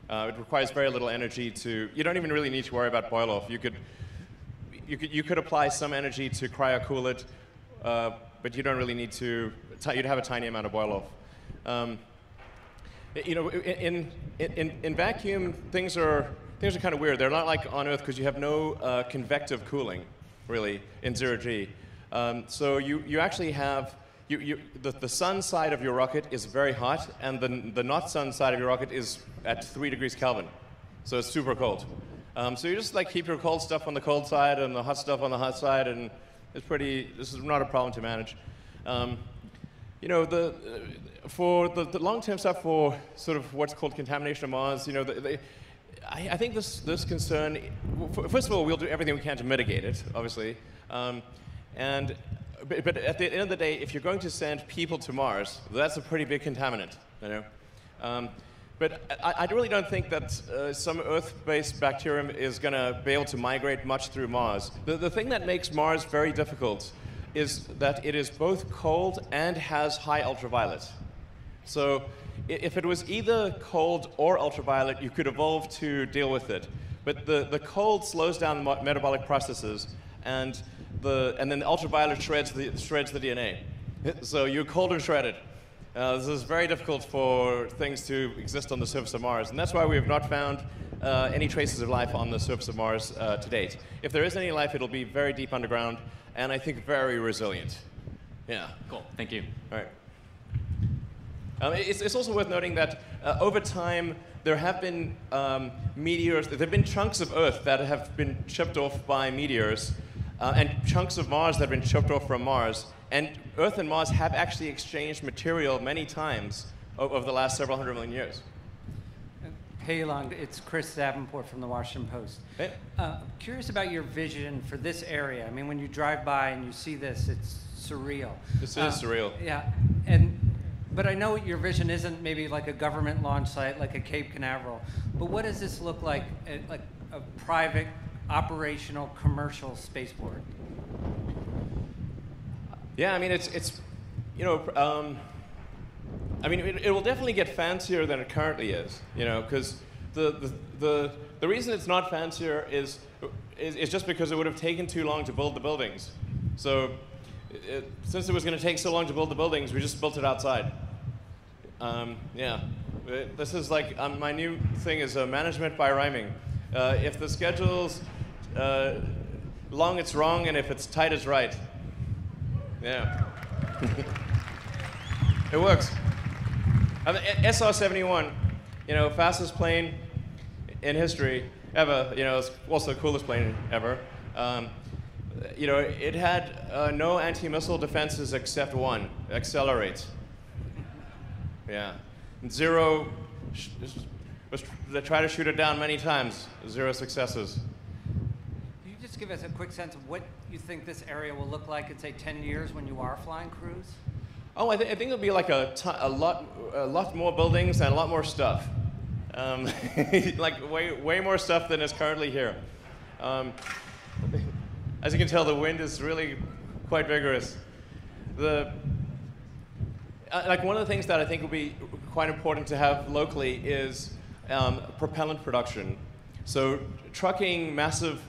It requires very little energy to, you don't even really need to worry about boil-off. You could apply some energy to cryo-cool it, but you don't really need to, you'd have a tiny amount of boil-off. You know, in vacuum, things are kind of weird. They're not like on Earth because you have no convective cooling, really, in zero-G. So you actually have, the sun side of your rocket is very hot, and the not sun side of your rocket is at 3 degrees Kelvin. So it's super cold. So you just like keep your cold stuff on the cold side and the hot stuff on the hot side, and this is not a problem to manage. You know, for the long-term stuff for sort of what's called contamination of Mars, you know, I think this concern, first of all, we'll do everything we can to mitigate it, obviously. But at the end of the day, if you're going to send people to Mars, that's a pretty big contaminant, you know. But I really don't think that some Earth-based bacterium is going to be able to migrate much through Mars. The thing that makes Mars very difficult is that it is both cold and has high ultraviolet. So if it was either cold or ultraviolet, you could evolve to deal with it. But the cold slows down the metabolic processes, and then the ultraviolet shreds the DNA. So you're cold and shredded. This is very difficult for things to exist on the surface of Mars, and that's why we have not found any traces of life on the surface of Mars to date. If there is any life, it'll be very deep underground, and I think very resilient. Yeah. Cool. Thank you. All right. It's also worth noting that over time, there have been meteors, there have been chunks of Earth that have been chipped off by meteors, and chunks of Mars that have been chipped off from Mars. And Earth and Mars have actually exchanged material many times over the last several hundred million years. Hey, Elon, it's Chris Davenport from the Washington Post. Hey. Curious about your vision for this area. I mean, when you drive by and you see this, it's surreal. This is surreal. Yeah, but I know your vision isn't maybe like a government launch site, like a Cape Canaveral. But what does this look like a private, operational, commercial spaceport? Yeah, I mean, it's you know, I mean, it will definitely get fancier than it currently is, you know, because the reason it's not fancier is just because it would have taken too long to build the buildings. So since it was going to take so long to build the buildings, we just built it outside. Yeah, this is like my new thing is management by rhyming. If the schedule's long, it's wrong, and if it's tight, it's right. Yeah. It works. SR-71, you know, fastest plane in history ever. You know, it's also the coolest plane ever. You know, it had no anti-missile defenses except one: accelerate. Yeah. Zero. They tried to shoot it down many times. 0 successes. give us a quick sense of what you think this area will look like in, say, 10 years when you are flying crews? Oh, I think it'll be like a lot more buildings and a lot more stuff. Like way more stuff than is currently here. As you can tell, the wind is really quite vigorous. Like one of the things that I think will be quite important to have locally is propellant production. So trucking massive,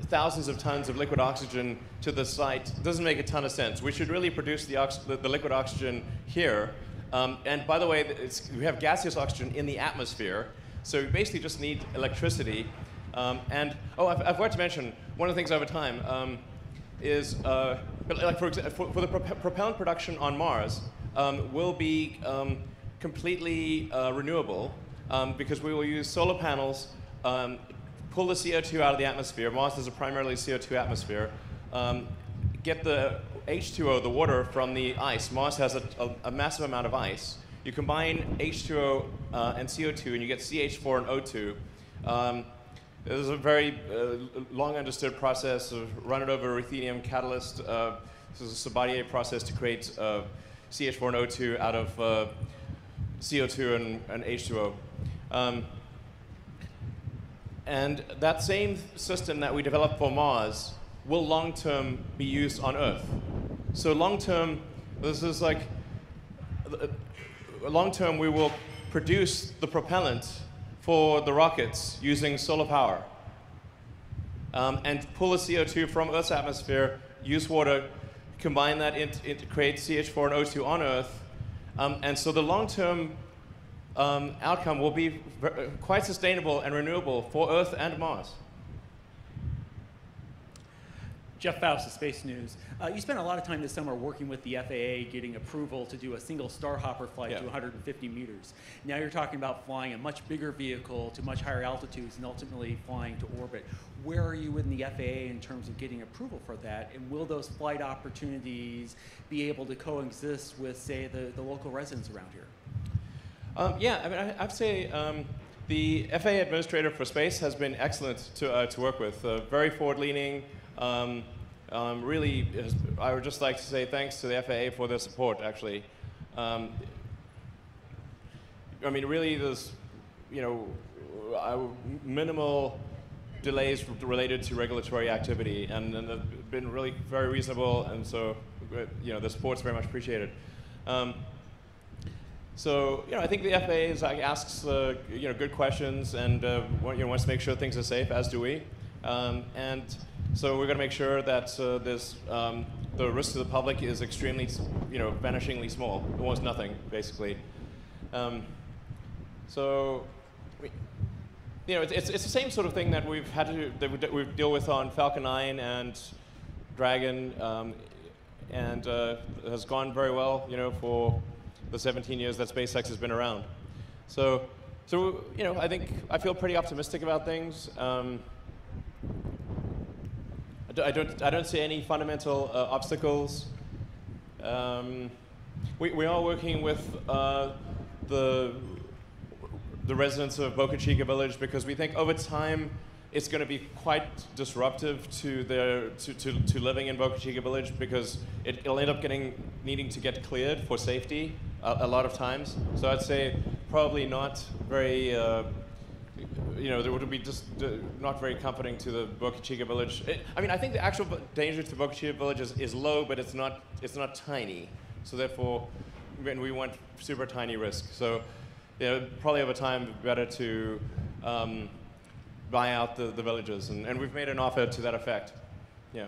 thousands of tons of liquid oxygen to the site doesn't make a ton of sense. We should really produce the liquid oxygen here. And by the way, we have gaseous oxygen in the atmosphere, so we basically just need electricity. I forgot to mention, one of the things over time is, like for the propellant production on Mars will be completely renewable because we will use solar panels, pull the CO2 out of the atmosphere. Mars has a primarily CO2 atmosphere. Get the H2O, the water, from the ice. Mars has a massive amount of ice. You combine H2O and CO2, and you get CH4 and O2. There's a very long understood process of run-it-over ruthenium catalyst. This is a Sabatier process to create CH4 and O2 out of CO2 and H2O. And that same system that we developed for Mars will long-term be used on Earth. So long-term, this is like, long-term we will produce the propellant for the rockets using solar power. And pull the CO2 from Earth's atmosphere, use water, combine that to create CH4 and O2 on Earth. And so the long-term outcome will be quite sustainable and renewable for Earth and Mars. Jeff Faust of Space News. You spent a lot of time this summer working with the FAA getting approval to do a single Starhopper flight to 150 meters. Now you're talking about flying a much bigger vehicle to much higher altitudes and ultimately flying to orbit. Where are you in the FAA in terms of getting approval for that? And will those flight opportunities be able to coexist with, say, the local residents around here? Yeah, I mean, I'd say the FAA administrator for space has been excellent to work with. Very forward-leaning. Really, I would just like to say thanks to the FAA for their support, actually. I mean, really, there's, minimal delays related to regulatory activity, and they've been really very reasonable, and so, the support's very much appreciated. So, I think the FAA asks, good questions and wants to make sure things are safe, as do we. And so we're going to make sure that the risk to the public is extremely, vanishingly small, almost nothing, basically. So, it's the same sort of thing that we've had to we deal with on Falcon 9 and Dragon, and has gone very well, for the 17 years that SpaceX has been around. So I feel pretty optimistic about things. I don't see any fundamental obstacles. We are working with the residents of Boca Chica Village because we think over time it's going to be quite disruptive to living in Boca Chica Village because it'll end up needing to get cleared for safety a lot of times. So I'd say probably not very. There would be just not very comforting to the Boca Chica Village. I think the actual danger to Boca Chica Village is low, but it's not tiny. So therefore, we want super tiny risk. So, probably over time, better to buy out the villages, and we've made an offer to that effect. Yeah.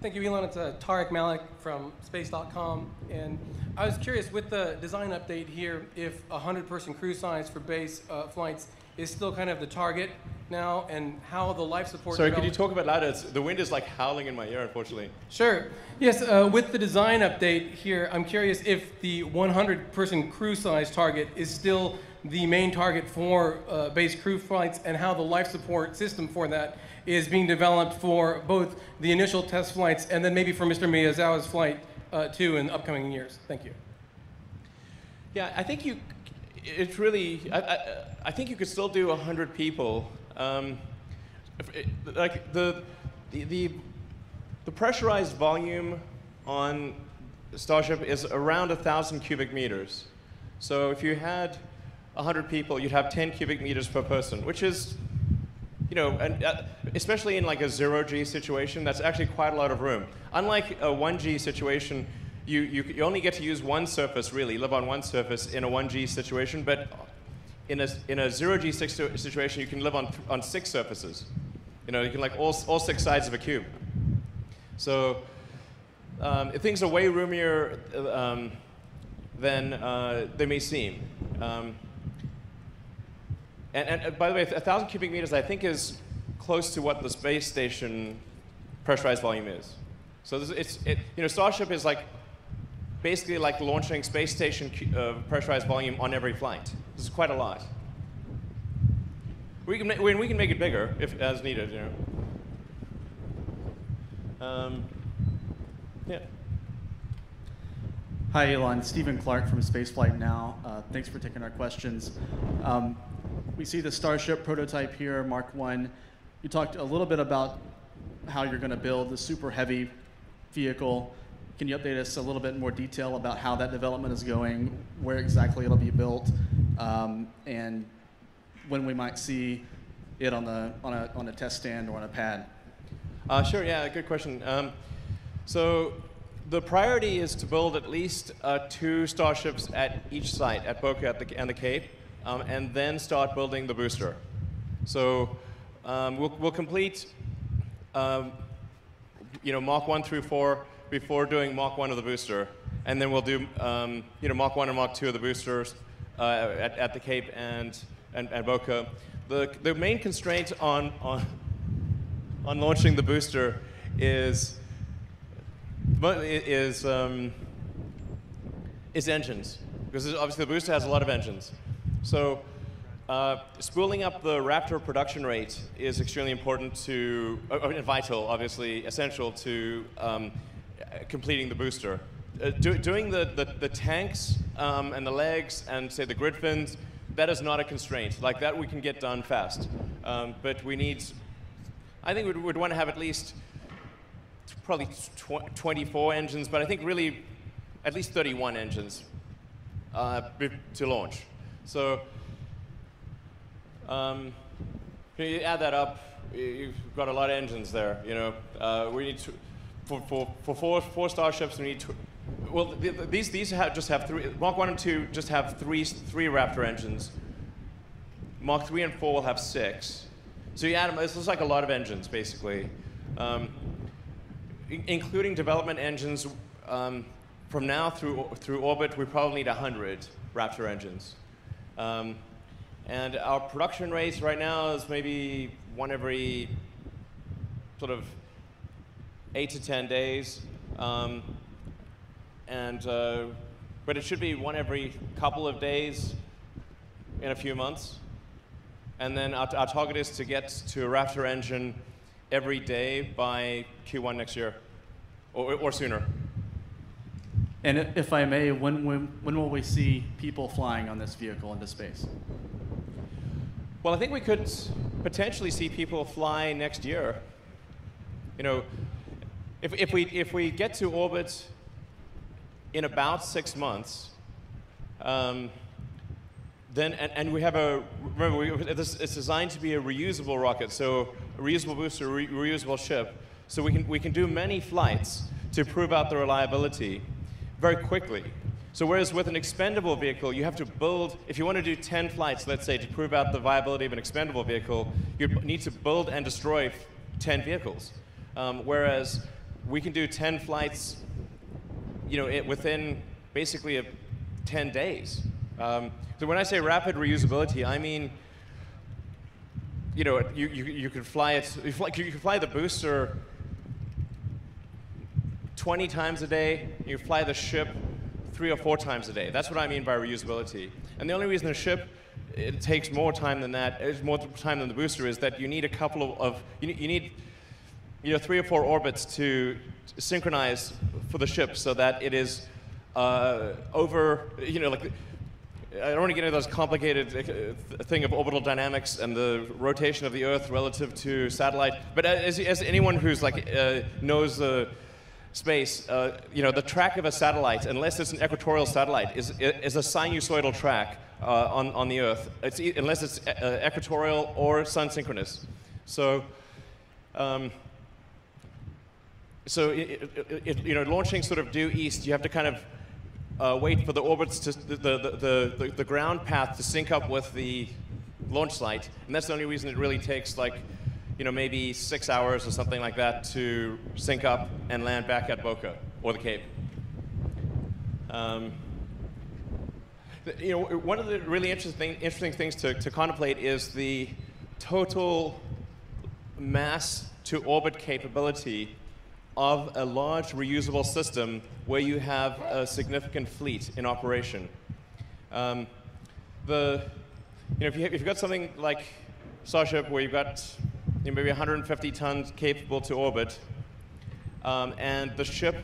Thank you, Elon. It's Tarek Malik from Space.com. And I was curious, with the design update here, if 100-person crew size for base flights is still kind of the target now, and how the life support... Sorry, could you talk a bit louder? The wind is like howling in my ear, unfortunately. Sure. Yes, with the design update here, I'm curious if the 100-person crew size target is still the main target for base crew flights, and how the life support system for that is being developed for both the initial test flights and then maybe for Mr. Miyazawa's flight too in upcoming years. Thank you. Yeah, I think It's really, I think you could still do 100 people. Like the pressurized volume on Starship is around 1,000 cubic meters. So if you had 100 people, you'd have 10 cubic meters per person, which is, especially in like a 0G situation, that's actually quite a lot of room. Unlike a 1G situation, you only get to use one surface, really, live on one surface in a 1G situation, but in a 0G situation, you can live on 6 surfaces. You can like all 6 sides of a cube. So things are way roomier than they may seem. And by the way, 1,000 cubic meters, I think, is close to what the space station pressurized volume is. So Starship is like basically like launching space station pressurized volume on every flight. This is quite a lot. We can make it bigger if as needed. Yeah. Hi, Elon. Stephen Clark from Spaceflight Now. Thanks for taking our questions. We see the Starship prototype here, Mark 1. You talked a little bit about how you're going to build the super heavy vehicle. Can you update us a little bit more detail about how that development is going, where exactly it'll be built, and when we might see it on a test stand or on a pad? Sure. Yeah. Good question. So the priority is to build at least 2 Starships at each site, at Boca and the Cape, and then start building the booster. So we'll complete Mach 1 through 4 before doing Mach 1 of the booster, and then we'll do Mach 1 and Mach 2 of the boosters at the Cape and Boca. The main constraint on launching the booster is engines, because obviously the booster has a lot of engines. So spooling up the Raptor production rate is extremely important to, vital, obviously, essential to completing the booster. Doing the tanks and the legs and, say, the grid fins, that is not a constraint. Like that we can get done fast. But we need, I think we'd want to have at least probably 24 engines, but I think really at least 31 engines to launch. So you add that up, you've got a lot of engines there. We need for 4 Starships, we need these just have 3. Mach 1 and 2 just have three Raptor engines. Mach 3 and 4 will have 6. So you add them. This looks like a lot of engines, basically, including development engines. From now through orbit, we probably need 100 Raptor engines. And our production rates right now is maybe one every sort of 8 to 10 days. But it should be one every couple of days in a few months. And then our target is to get to a Raptor engine every day by Q1 next year, or sooner. And if I may, when will we see people flying on this vehicle into space? Well, I think we could potentially see people fly next year. If we get to orbit in about 6 months, then we have it's designed to be a reusable rocket, so a reusable booster, reusable ship, so we can do many flights to prove out the reliability very quickly. So whereas with an expendable vehicle, you have to build, if you want to do 10 flights, let's say, to prove out the viability of an expendable vehicle, you need to build and destroy 10 vehicles. Whereas we can do 10 flights within basically 10 days. So when I say rapid reusability, I mean, you could fly it, you could fly the booster 20 times a day, you fly the ship 3 or 4 times a day. That's what I mean by reusability. And the only reason the ship, it takes more time than that, it's more time than the booster, is that you need a couple of, you need 3 or 4 orbits to synchronize for the ship so that it is I don't want to get into those complicated thing of orbital dynamics and the rotation of the Earth relative to satellite. But as anyone who's like knows space, you know, the track of a satellite, unless it's an equatorial satellite, is a sinusoidal track on the Earth. Unless it's equatorial or sun synchronous. So. You know, launching sort of due east, you have to kind of wait for the orbits to the ground path to sync up with the launch site, and that's the only reason it really takes like, you know, maybe 6 hours or something like that to sync up and land back at Boca or the Cape. You know, one of the really interesting things to contemplate is the total mass to orbit capability of a large reusable system where you have a significant fleet in operation. You know, if you've got something like Starship where you've got, you know, maybe 150 tons capable to orbit, and the ship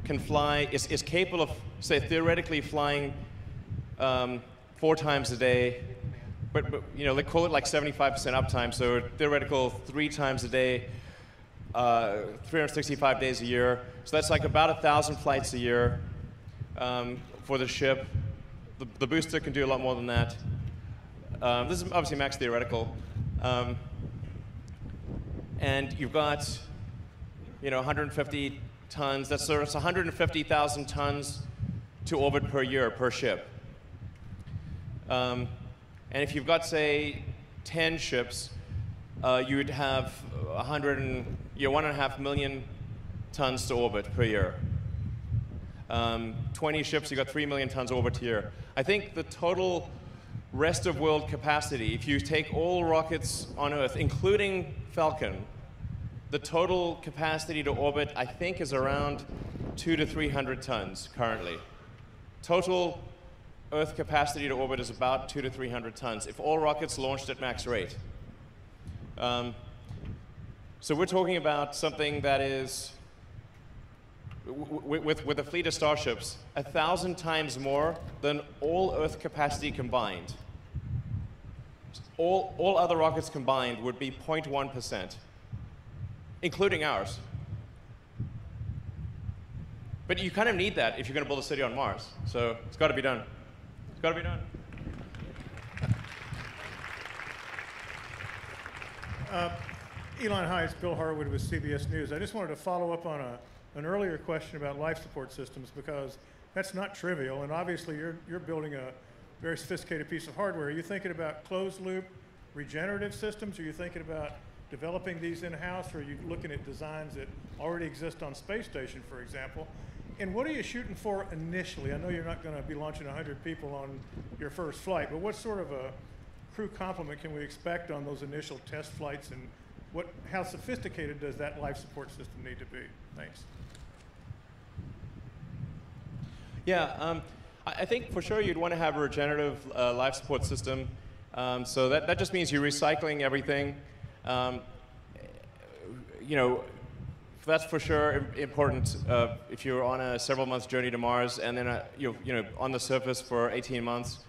can fly, is capable of, say, theoretically flying 4 times a day, but you know, they call it like 75% uptime, so theoretical 3 times a day, 365 days a year. So that's like about 1,000 flights a year for the ship. The booster can do a lot more than that. This is obviously max theoretical. And you've got, you know, 150 tons. That's sort of 150,000 tons to orbit per year per ship. And if you've got, say, 10 ships, you would have 1.5 million tons to orbit per year. 20 ships, you got 3 million tons orbit a year. I think the total rest of world capacity, if you take all rockets on Earth, including Falcon, the total capacity to orbit, I think, is around 200 to 300 tons currently. Total Earth capacity to orbit is about 200 to 300 tons if all rockets launched at max rate. So we're talking about something that is, with a fleet of Starships, 1,000 times more than all Earth capacity combined. All other rockets combined would be 0.1%, including ours. But you kind of need that if you're going to build a city on Mars. So it's got to be done. It's got to be done. Elon, hi, it's Bill Harwood with CBS News. I just wanted to follow up on an earlier question about life support systems, because that's not trivial, and obviously you're building a very sophisticated piece of hardware. Are you thinking about closed loop regenerative systems? Are you thinking about developing these in-house, or are you looking at designs that already exist on space station, for example? And what are you shooting for initially? I know you're not going to be launching 100 people on your first flight, but what sort of a crew complement can we expect on those initial test flights, and how sophisticated does that life support system need to be? Thanks. Yeah, I think for sure you'd want to have a regenerative life support system. So that just means you're recycling everything. You know, that's for sure important if you're on a several months journey to Mars and then you know on the surface for 18 months.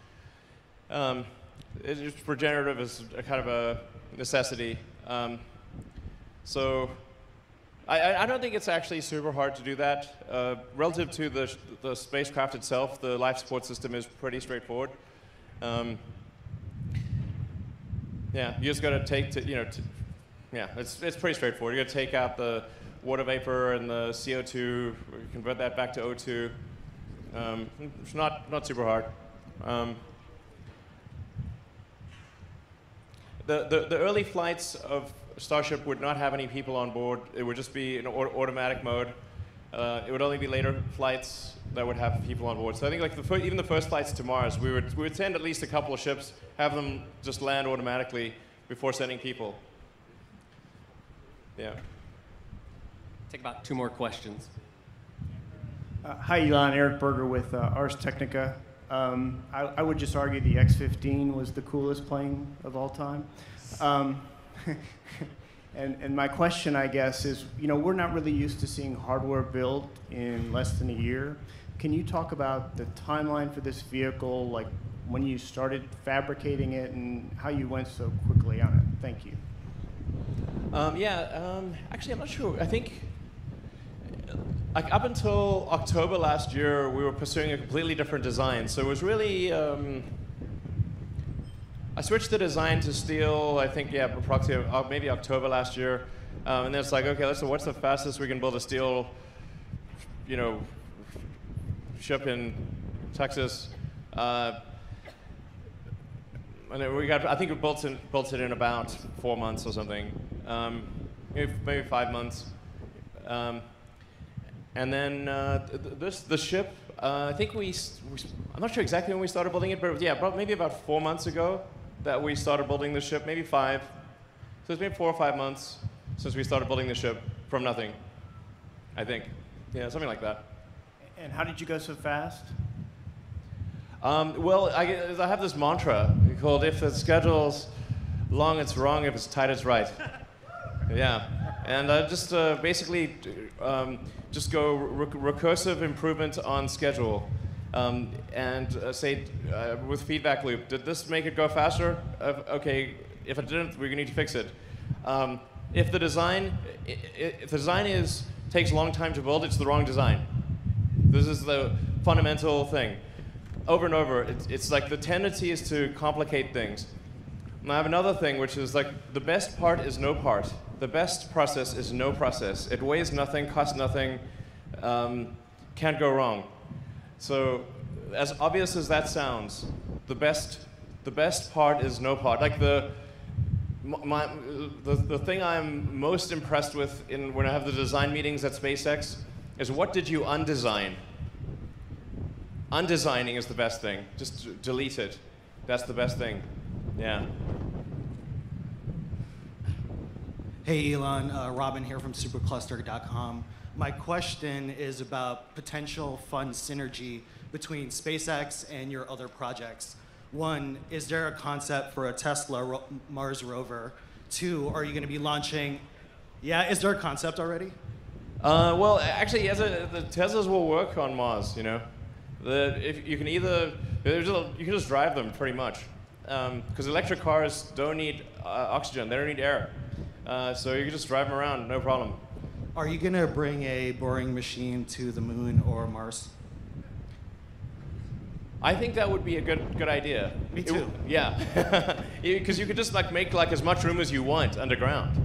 Regenerative is a kind of a necessity. So I don't think it's actually super hard to do that. Relative to the spacecraft itself, the life support system is pretty straightforward. Yeah, you just got to yeah, it's pretty straightforward. You got to take out the water vapor and the CO2, convert that back to O2. It's not super hard. The early flights of Starship would not have any people on board. It would just be in automatic mode. It would only be later flights that would have people on board. So I think like even the first flights to Mars, we would send at least a couple of ships, have them just land automatically before sending people. Yeah. Take about 2 more questions. Hi, Elon. Eric Berger with Ars Technica. I would just argue the X-15 was the coolest plane of all time. And my question, I guess, is, you know, we're not really used to seeing hardware built in less than a year. Can you talk about the timeline for this vehicle? Like, when you started fabricating it and how you went so quickly on it. Thank you. Actually, I'm not sure. I think like up until October last year, we were pursuing a completely different design. So it was really, I switched the design to steel, I think, approximately maybe October last year. And then it's like, okay, so what's the fastest we can build a steel, ship in Texas? And then I think we built it in about 4 months or something, maybe 5 months. And then the ship, I think I'm not sure exactly when we started building it, but maybe about 4 months ago that we started building the ship, maybe 5. So it's been 4 or 5 months since we started building the ship from nothing, I think. Yeah, something like that. And how did you go so fast? Well, I have this mantra called, if the schedule's long, it's wrong. If it's tight, it's right. Yeah. And just basically just go recursive improvement on schedule. And say with feedback loop, did this make it go faster? Okay, if it didn't, we're going to need to fix it. If the design takes a long time to build, it's the wrong design. This is the fundamental thing. Over and over, it's like the tendency is to complicate things. And I have another thing, which is like the best part is no part. The best process is no process. It weighs nothing, costs nothing, can't go wrong. So as obvious as that sounds, the best part is no part. Like the thing I'm most impressed with when I have the design meetings at SpaceX is, what did you undesign? Undesigning is the best thing. Just delete it. That's the best thing. Yeah. Hey, Elon. Robin here from supercluster.com. My question is about potential fund synergy between SpaceX and your other projects. 1, is there a concept for a Tesla Mars rover? 2, are you going to be launching? Yeah, is there a concept already? Well, actually, the Teslas will work on Mars. If you can you can just drive them pretty much, because electric cars don't need oxygen; they don't need air. So you can just drive them around, no problem. Are you going to bring a boring machine to the moon or Mars? I think that would be a good idea. Me too. Yeah, because you could just make as much room as you want underground,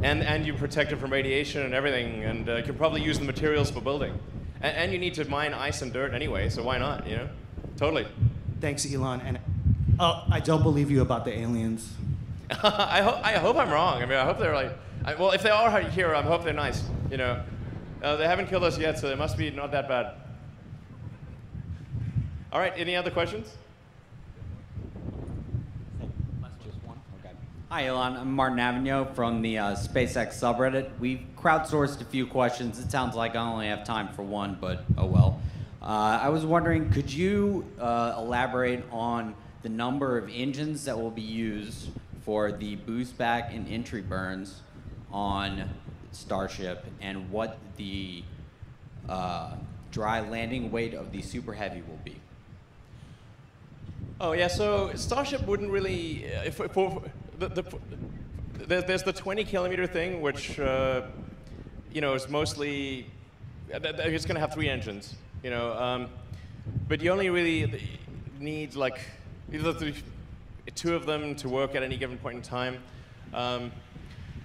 and you protect it from radiation and everything, and you can probably use the materials for building. And you need to mine ice and dirt anyway, so why not? Totally. Thanks, Elon. And I don't believe you about the aliens. I hope I'm wrong. I mean, I hope they're well, if they are here, I hope they're nice. They haven't killed us yet, so they must be not that bad. All right, any other questions? Just one. Okay. Hi, Elon. I'm Martin Avignon from the SpaceX subreddit. We've crowdsourced a few questions. It sounds like I only have time for one, but oh well. I was wondering, could you elaborate on the number of engines that will be used for the boost back and entry burns on Starship, and what the dry landing weight of the Super Heavy will be? Oh yeah, so Starship wouldn't really. There's the 20-kilometer thing, which is mostly. It's going to have 3 engines, but you only really need either 2 of them to work at any given point in time.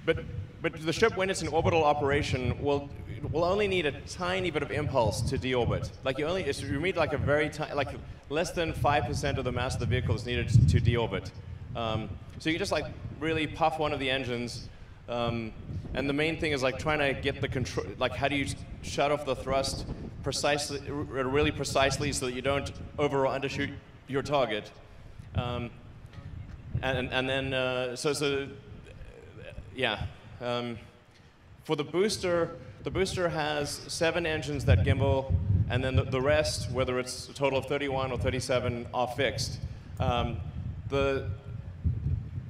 But the ship, when it's in orbital operation, will only need a tiny bit of impulse to deorbit. You need a very tiny, less than 5% of the mass of the vehicle is needed to deorbit. So you just really puff one of the engines, and the main thing is trying to get the control. How do you shut off the thrust really precisely, so that you don't over or undershoot your target. And then for the booster has 7 engines that gimbal, and then the rest, whether it's a total of 31 or 37, are fixed.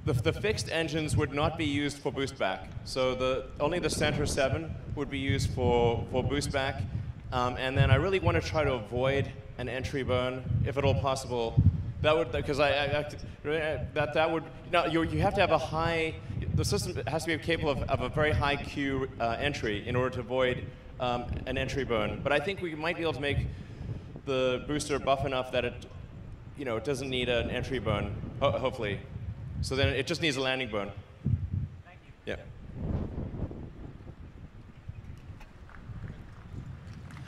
The fixed engines would not be used for boost back. So only the center 7 would be used for boost back. And then I really want to try to avoid an entry burn, if at all possible, That would, because that would, no, you have to have a high, the system has to be capable of a very high Q entry in order to avoid an entry burn. But I think we might be able to make the booster buff enough that it, it doesn't need an entry burn, hopefully. So then it just needs a landing burn. Thank you. Yeah.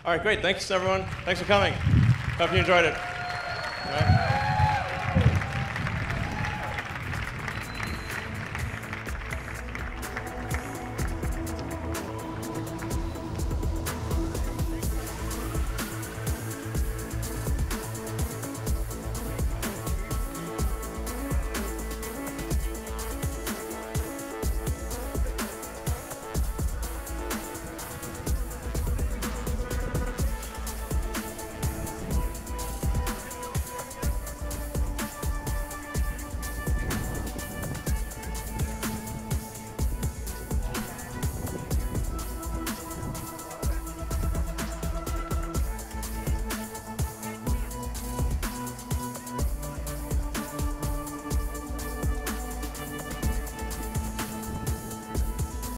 All right, great. Thanks, everyone. Thanks for coming. Hope you enjoyed it. All right.